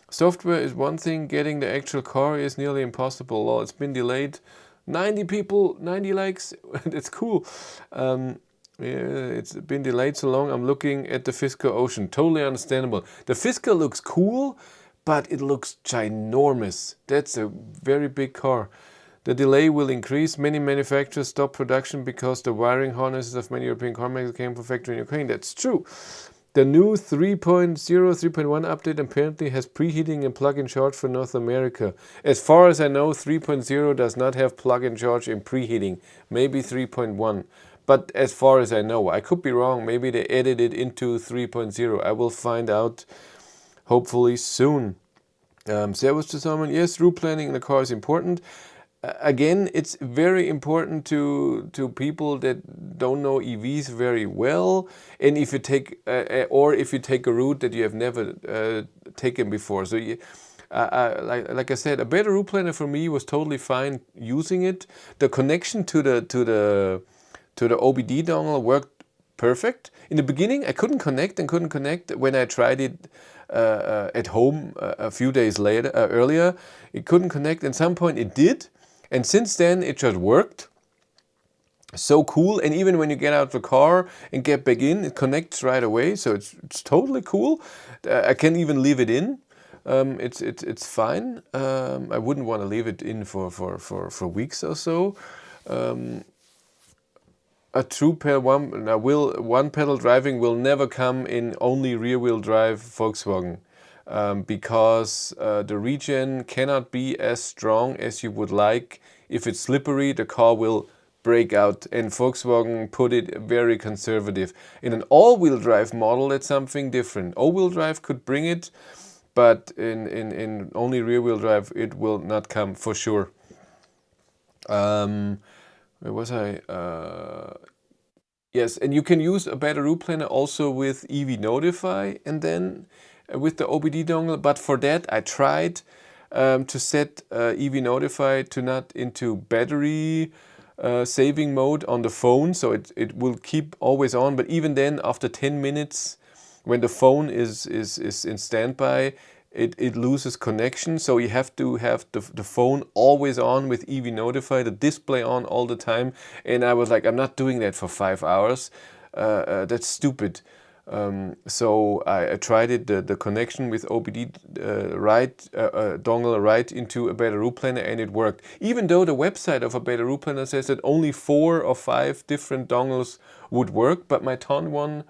Software is one thing, getting the actual car is nearly impossible. Well, it's been delayed. 90 people, 90 likes, that's cool. Yeah, it's been delayed so long, I'm looking at the Fisker Ocean. Totally understandable. The Fisker looks cool, but it looks ginormous. That's a very big car. The delay will increase. Many manufacturers stop production because the wiring harnesses of many European car makers came from factory in Ukraine. That's true. The new 3.0, 3.1 update apparently has preheating and plug-in charge for North America. As far as I know, 3.0 does not have plug-in charge and preheating. Maybe 3.1. But as far as I know, I could be wrong. Maybe they added it into 3.0. I will find out hopefully soon. Servus to someone. Yes, route planning in the car is important. Again, it's very important to people that don't know EVs very well, and if you take or if you take a route that you have never taken before. So, like I said, a better route planner for me was totally fine using it. The connection to the OBD dongle worked perfect. In the beginning, I couldn't connect. When I tried it at home a few days earlier, it couldn't connect. At some point, it did. And since then, it just worked. So cool. And even when you get out of the car and get back in, it connects right away. So it's totally cool. I can even leave it in. It's fine. I wouldn't want to leave it in for weeks or so. A true one pedal driving will never come in only rear wheel drive Volkswagen. Because the regen cannot be as strong as you would like. If it's slippery, the car will break out, and Volkswagen put it very conservative. In an all-wheel drive model, that's something different. All-wheel drive could bring it, but in only rear-wheel drive, it will not come for sure. Where was I? Yes, and you can use a better route planner also with EV Notify, and then with the OBD dongle, but for that I tried to set EV Notify to not into battery saving mode on the phone, so it will keep always on, but even then after 10 minutes when the phone is in standby, it loses connection, so you have to have the phone always on with EV Notify, the display on all the time, and I was like, I'm not doing that for 5 hours. that's stupid. So I tried it, the connection with OBD dongle right into a Beta Root Planner, and it worked. Even though the website of a Beta Root Planner says that only 4 or 5 different dongles would work, but my Ton one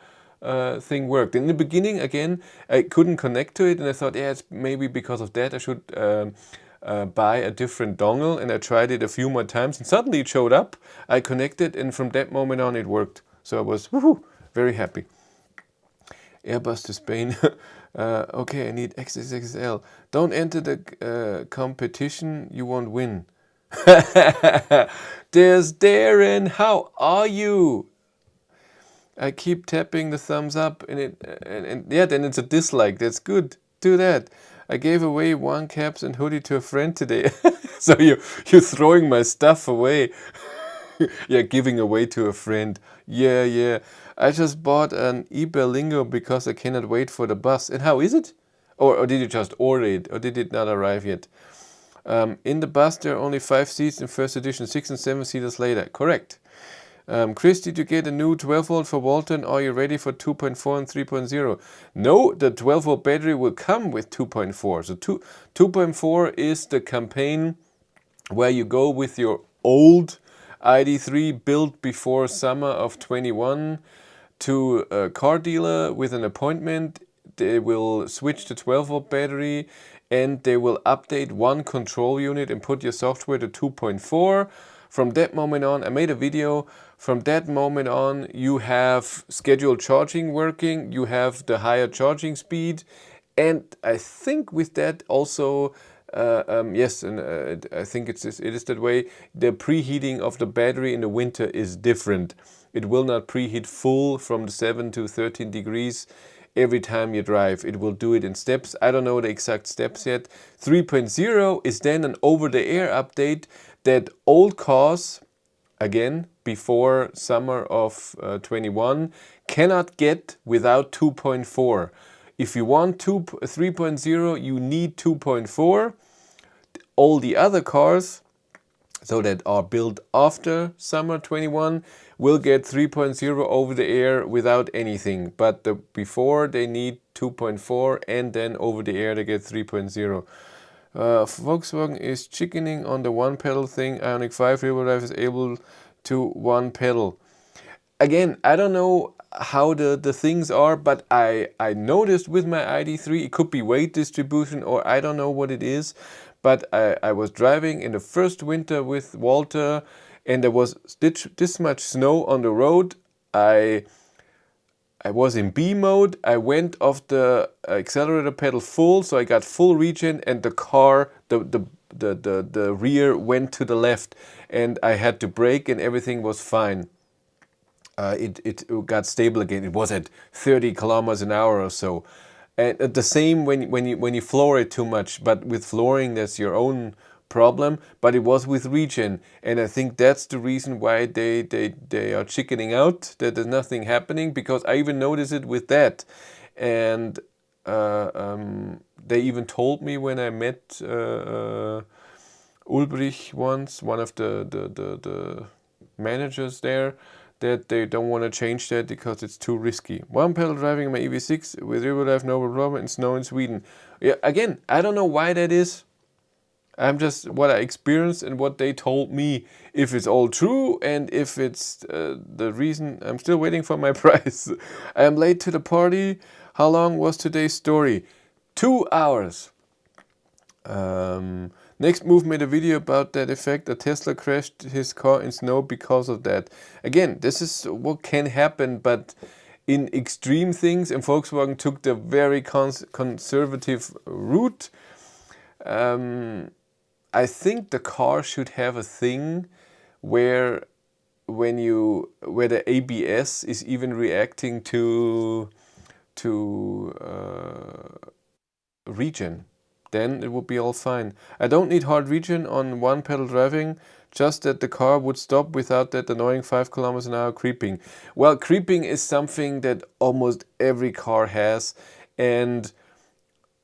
thing worked. In the beginning, again, I couldn't connect to it, and I thought, yeah, it's maybe because of that I should buy a different dongle, and I tried it a few more times, and suddenly it showed up. I connected, and from that moment on it worked. So I was very happy. Airbus to Spain. Okay, I need XXXL. Don't enter the competition, you won't win. There's Darren, how are you? I keep tapping the thumbs up and yeah, then it's a dislike. That's good. Do that. I gave away 1 caps and hoodie to a friend today. So you're throwing my stuff away. Yeah, giving away to a friend. Yeah. I just bought an e-Berlingo because I cannot wait for the bus. And how is it? Or did you just order it? Or did it not arrive yet? In the bus there are only 5 seats in first edition, 6 and 7 seaters later. Correct. Chris, did you get a new 12 volt for Walton? Are you ready for 2.4 and 3.0? No, the 12 volt battery will come with 2.4. So 2.4 is the campaign where you go with your old ID3 built before summer of 21 to a car dealer with an appointment. They will switch to 12 volt battery and they will update one control unit and put your software to 2.4. From that moment on, I made a video. From that moment on, you have scheduled charging working, you have the higher charging speed, and I think with that also, yes, and I think it is that way, the preheating of the battery in the winter is different. It will not preheat full from the 7 to 13 degrees every time you drive. It will do it in steps. I don't know the exact steps yet. 3.0 is then an over-the-air update that old cars, again, before summer of 21, cannot get without 2.4. If you want 3.0, you need 2.4. All the other cars, so that are built after summer 21, will get 3.0 over the air without anything. But before they need 2.4, and then over the air they get 3.0. Volkswagen is chickening on the one pedal thing. Ioniq 5 rear-wheel drive is able to one pedal. Again, I don't know how the things are, but I noticed with my ID3, it could be weight distribution or I don't know what it is, but I was driving in the first winter with Walter and there was this much snow on the road. I was in B mode. I went off the accelerator pedal full, so I got full regen, and the car, the rear went to the left, and I had to brake, and everything was fine. It got stable again. It was at 30 kilometers an hour or so. And the same when you floor it too much, but with flooring that's your own problem, but it was with regen, and I think that's the reason why they are chickening out, that there's nothing happening, because I even noticed it with that. And they even told me when I met Ulbrich once, one of the managers there, that they don't want to change that because it's too risky. One pedal driving my EV6 with rear-wheel drive, no problem, and snow in Sweden. Yeah, again, I don't know why that is. I'm just what I experienced and what they told me. If it's all true and if it's the reason, I'm still waiting for my prize. I am late to the party. How long was today's story? 2 hours. Next Move made a video about that effect. A Tesla crashed his car in snow because of that. Again, this is what can happen, but in extreme things, and Volkswagen took the very conservative route. I think the car should have a thing where the ABS is even reacting to regen. Then it would be all fine. I don't need hard regen on one pedal driving, just that the car would stop without that annoying 5 kilometers an hour creeping. Well, creeping is something that almost every car has, and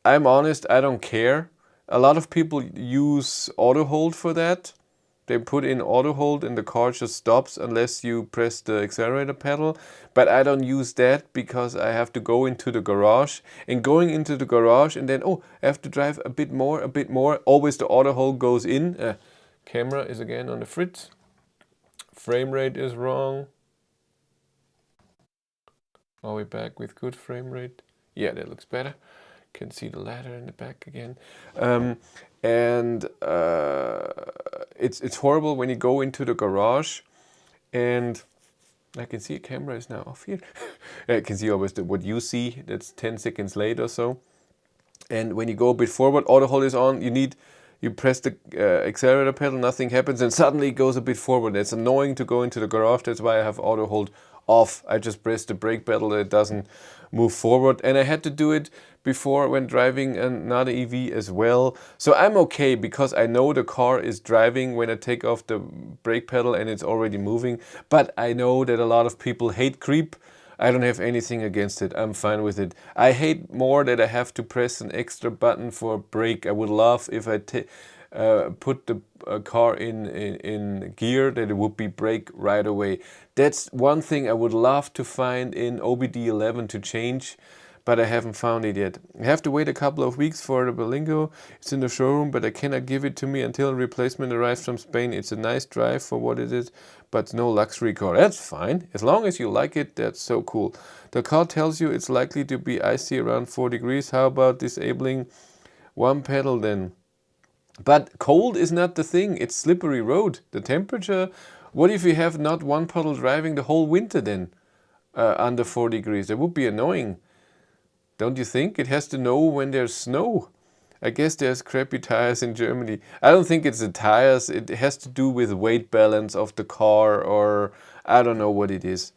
I'm honest, I don't care. A lot of people use auto hold for that, They put in auto hold and the car just stops unless you press the accelerator pedal. But I don't use that because I have to go into the garage. And going into the garage and then, oh, I have to drive a bit more. Always the auto hold goes in. Camera is again on the fritz. Frame rate is wrong. Are we back with good frame rate? Yeah, that looks better. Can see the ladder in the back again. It's horrible when you go into the garage and I can see a camera is now off here. I can see always what you see, that's 10 seconds late or so. And when you go a bit forward, auto hold is on, you press the accelerator pedal, nothing happens, and suddenly it goes a bit forward. It's annoying to go into the garage, that's why I have auto hold off. I just press the brake pedal, it doesn't move forward. And I had to do it before when driving another EV as well. So I'm okay because I know the car is driving when I take off the brake pedal and it's already moving. But I know that a lot of people hate creep. I don't have anything against it. I'm fine with it. I hate more that I have to press an extra button for brake. I would love if I put the car in gear that it would be brake right away. That's one thing I would love to find in OBD11 to change, but I haven't found it yet. I have to wait a couple of weeks for the Berlingo. It's in the showroom, but I cannot give it to me until a replacement arrives from Spain. It's a nice drive for what it is, but no luxury car. That's fine. As long as you like it, that's so cool. The car tells you it's likely to be icy around 4 degrees. How about disabling one pedal then? But cold is not the thing. It's slippery road. The temperature, what if you have not one pedal driving the whole winter then under 4 degrees? That would be annoying. Don't you think? It has to know when there's snow. I guess there's crappy tires in Germany. I don't think it's the tires. It has to do with weight balance of the car, or I don't know what it is.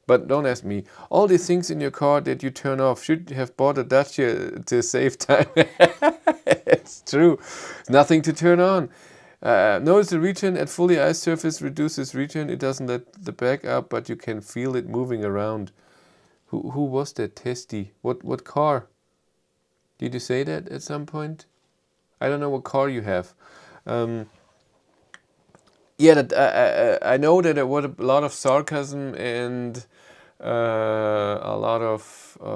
But don't ask me. All these things in your car that you turn off, should you have bought a Dacia to save time? It's true. Nothing to turn on. Notice the regen at fully ice surface reduces regen. It doesn't let the back up, but you can feel it moving around. Who was that testy? What car? Did you say that at some point? I don't know what car you have. Yeah, I know that there was a lot of sarcasm and a lot of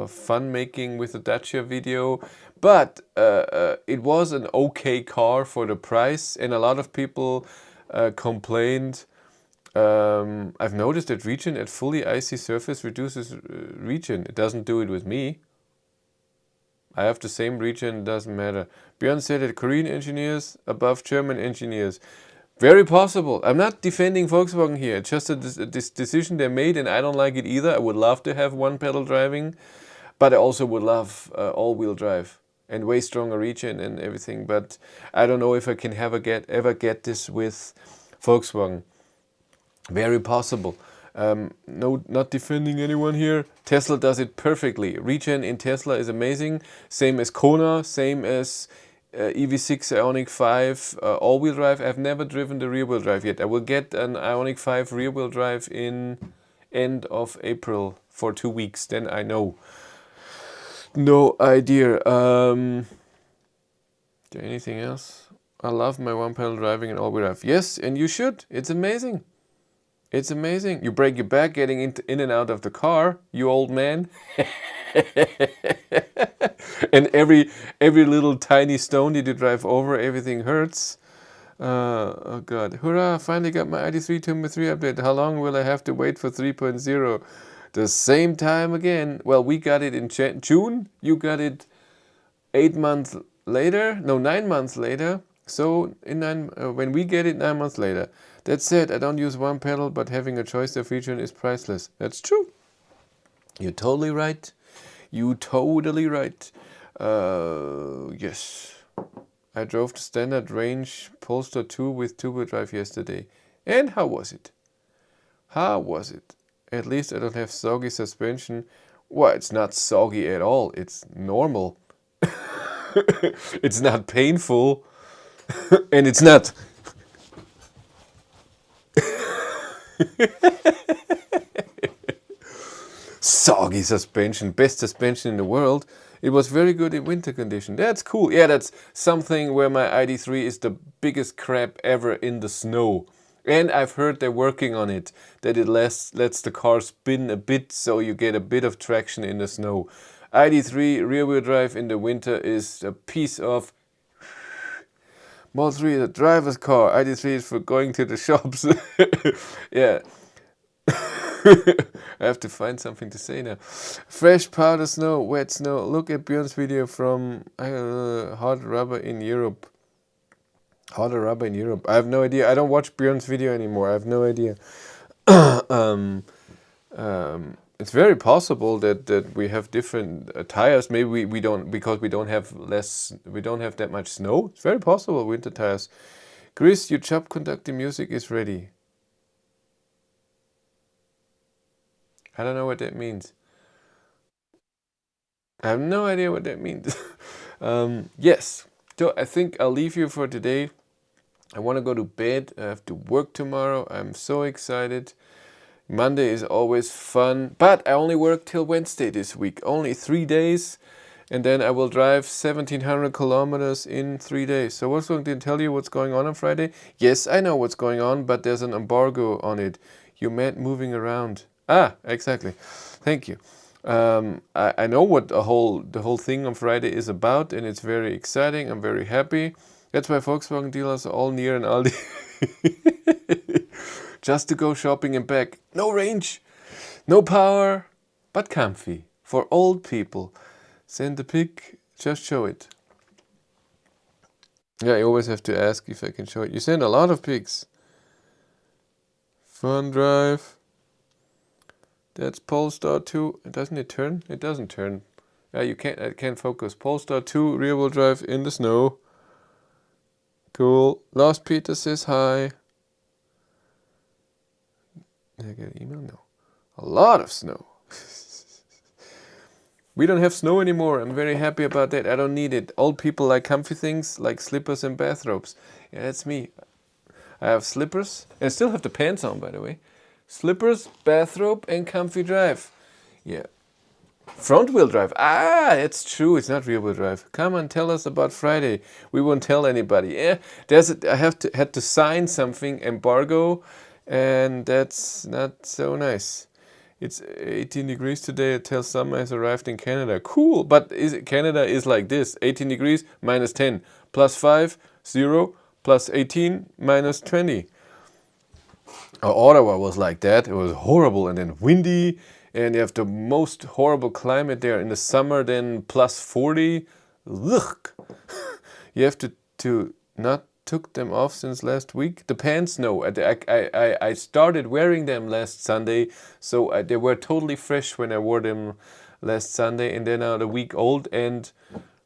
fun making with the Dacia video, but it was an okay car for the price, and a lot of people complained. I've noticed that regen at fully icy surface reduces regen. It doesn't do it with me. I have the same regen, doesn't matter. Björn said that Korean engineers above German engineers. Very possible. I'm not defending Volkswagen here. It's just this decision they made, and I don't like it either. I would love to have one pedal driving, but I also would love all-wheel drive and way stronger regen and everything. But I don't know if I can ever get this with Volkswagen. Very possible. No, not defending anyone here. Tesla does it perfectly. Regen in Tesla is amazing. Same as Kona, same as EV6 Ioniq 5 all-wheel drive. I've never driven the rear-wheel drive yet. I will get an Ioniq 5 rear-wheel drive in end of April for 2 weeks. Then I know. No idea. Is there anything else? I love my one-pedal driving and all-wheel drive. Yes, and you should. It's amazing. It's amazing. You break your back getting in and out of the car, you old man. And every little tiny stone that you drive over, everything hurts. Oh God. Hurrah, finally got my ID3 Tumor 3 update. How long will I have to wait for 3.0? The same time again. Well, we got it in June. You got it 8 months later. No, 9 months later. So when we get it 9 months later. That said, I don't use one pedal, but having a choice of regen is priceless. That's true. You're totally right. You totally right. Yes. I drove the standard range Polestar 2 with two-wheel drive yesterday. And how was it? How was it? At least I don't have soggy suspension. Well, it's not soggy at all. It's normal. It's not painful. And it's not. Soggy suspension, best suspension in the world. It was very good in winter condition. That's cool. Yeah, that's something where my ID3 is the biggest crap ever in the snow. And I've heard they're working on it, that it lets the car spin a bit so you get a bit of traction in the snow. ID3 rear-wheel drive in the winter is a piece of... Model 3 is a driver's car. ID3 is for going to the shops. Yeah. I have to find something to say now. Fresh powder snow, wet snow. Look at Björn's video from hard rubber in Europe. Harder rubber in Europe. I have no idea. I don't watch Björn's video anymore. I have no idea. It's very possible that we have different tires. Maybe we don't, because we don't have that much snow. It's very possible winter tires. Chris, your job conducting music is ready. I don't know what that means. I have no idea what that means. Yes. So I think I'll leave you for today. I want to go to bed. I have to work tomorrow. I'm so excited. Monday is always fun. But I only work till Wednesday this week. Only 3 days. And then I will drive 1,700 kilometers in 3 days. So what's going to tell you what's going on Friday? Yes, I know what's going on, but there's an embargo on it. You meant moving around. Ah, exactly. Thank you. I know what the whole thing on Friday is about, and it's very exciting. I'm very happy. That's why Volkswagen dealers are all near in Aldi. Just to go shopping and back. No range, no power, but comfy. For old people. Send a pic, just show it. Yeah, I always have to ask if I can show it. You send a lot of pics. Fun drive. That's Polestar 2. Doesn't it turn? It doesn't turn. I can't focus. Polestar 2 rear-wheel drive in the snow. Cool. Lars Peter says hi. Did I get an email? No. A lot of snow. We don't have snow anymore. I'm very happy about that. I don't need it. Old people like comfy things, like slippers and bathrobes. Yeah, that's me. I have slippers. And I still have the pants on, by the way. Slippers, bathrobe, and comfy drive. Yeah. Front wheel drive. Ah, it's true. It's not rear wheel drive. Come on, tell us about Friday. We won't tell anybody. Yeah, I had to sign something, embargo, and that's not so nice. It's 18 degrees today. It tells summer has arrived in Canada. Cool, but Canada is like this: 18 degrees minus 10, plus 5, 0, plus 18, minus 20. Ottawa was like that. It was horrible and then windy. And you have the most horrible climate there in the summer, then plus 40. Ugh. You have to not took them off since last week. The pants, no. I started wearing them last Sunday, so they were totally fresh when I wore them last Sunday, and they're now a week old, and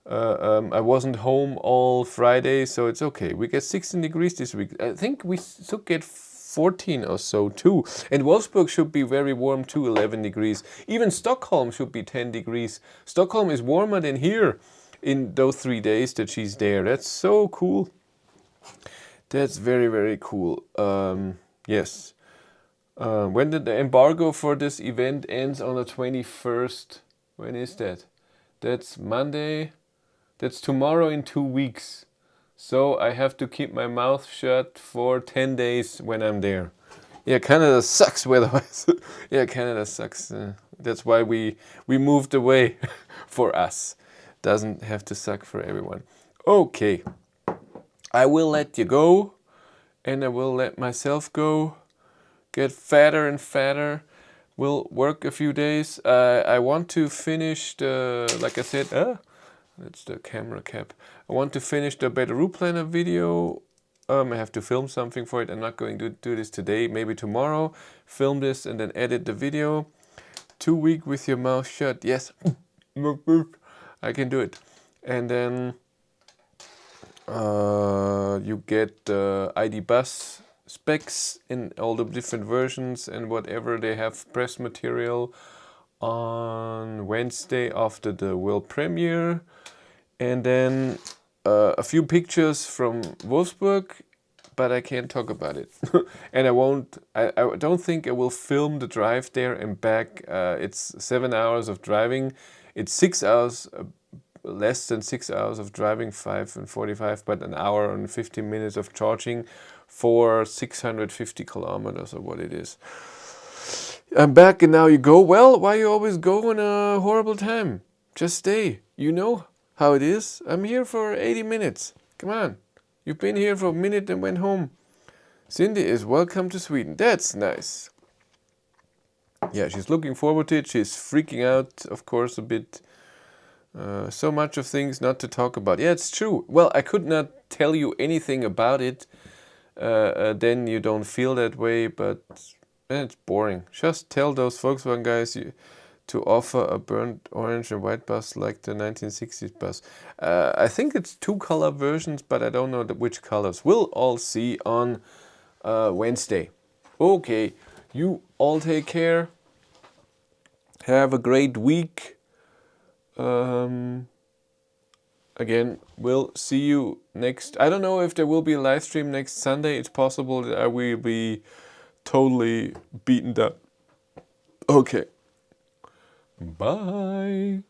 I wasn't home all Friday, so it's okay. We get 16 degrees this week. I think we should get 14 or so too. And Wolfsburg should be very warm too, 11 degrees. Even Stockholm should be 10 degrees. Stockholm is warmer than here in those 3 days that she's there. That's so cool. That's very, very cool. Yes. When did the embargo for this event ends on the 21st? When is that? That's Monday. That's tomorrow in 2 weeks. So I have to keep my mouth shut for 10 days when I'm there. Yeah, Canada sucks weather-wise. Yeah, Canada sucks. That's why we moved away for us. Doesn't have to suck for everyone. Okay. I will let you go. And I will let myself go. Get fatter and fatter. Will work a few days. I want to finish the, like I said, that's the camera cap. I want to finish the Better Route Planner video. I have to film something for it. I'm not going to do this today, maybe tomorrow. Film this and then edit the video. 2 weeks with your mouth shut. Yes, I can do it. And then you get the ID Bus specs in all the different versions and whatever. They have press material on Wednesday after the world premiere. And then a few pictures from Wolfsburg, but I can't talk about it. And I don't think I will film the drive there and back. It's 7 hours of driving. It's 6 hours, less than 6 hours of driving, 5 and 45, but an hour and 15 minutes of charging for 650 kilometers or what it is. I'm back and now you go. Well, why you always go in a horrible time? Just stay. You know how it is. I'm here for 80 minutes. Come on. You've been here for a minute and went home. Cindy is welcome to Sweden. That's nice. Yeah, she's looking forward to it. She's freaking out, of course, a bit. So much of things not to talk about. Yeah, it's true. Well, I could not tell you anything about it. Then you don't feel that way, but it's boring. Just tell those Volkswagen guys to offer a burnt orange and white bus like the 1960s bus. I think it's 2 color versions, but I don't know which colors. We'll all see on Wednesday. Okay, you all take care. Have a great week. Again, we'll see you next. I don't know if there will be a live stream next Sunday. It's possible that I will be totally beaten up. Okay. Bye.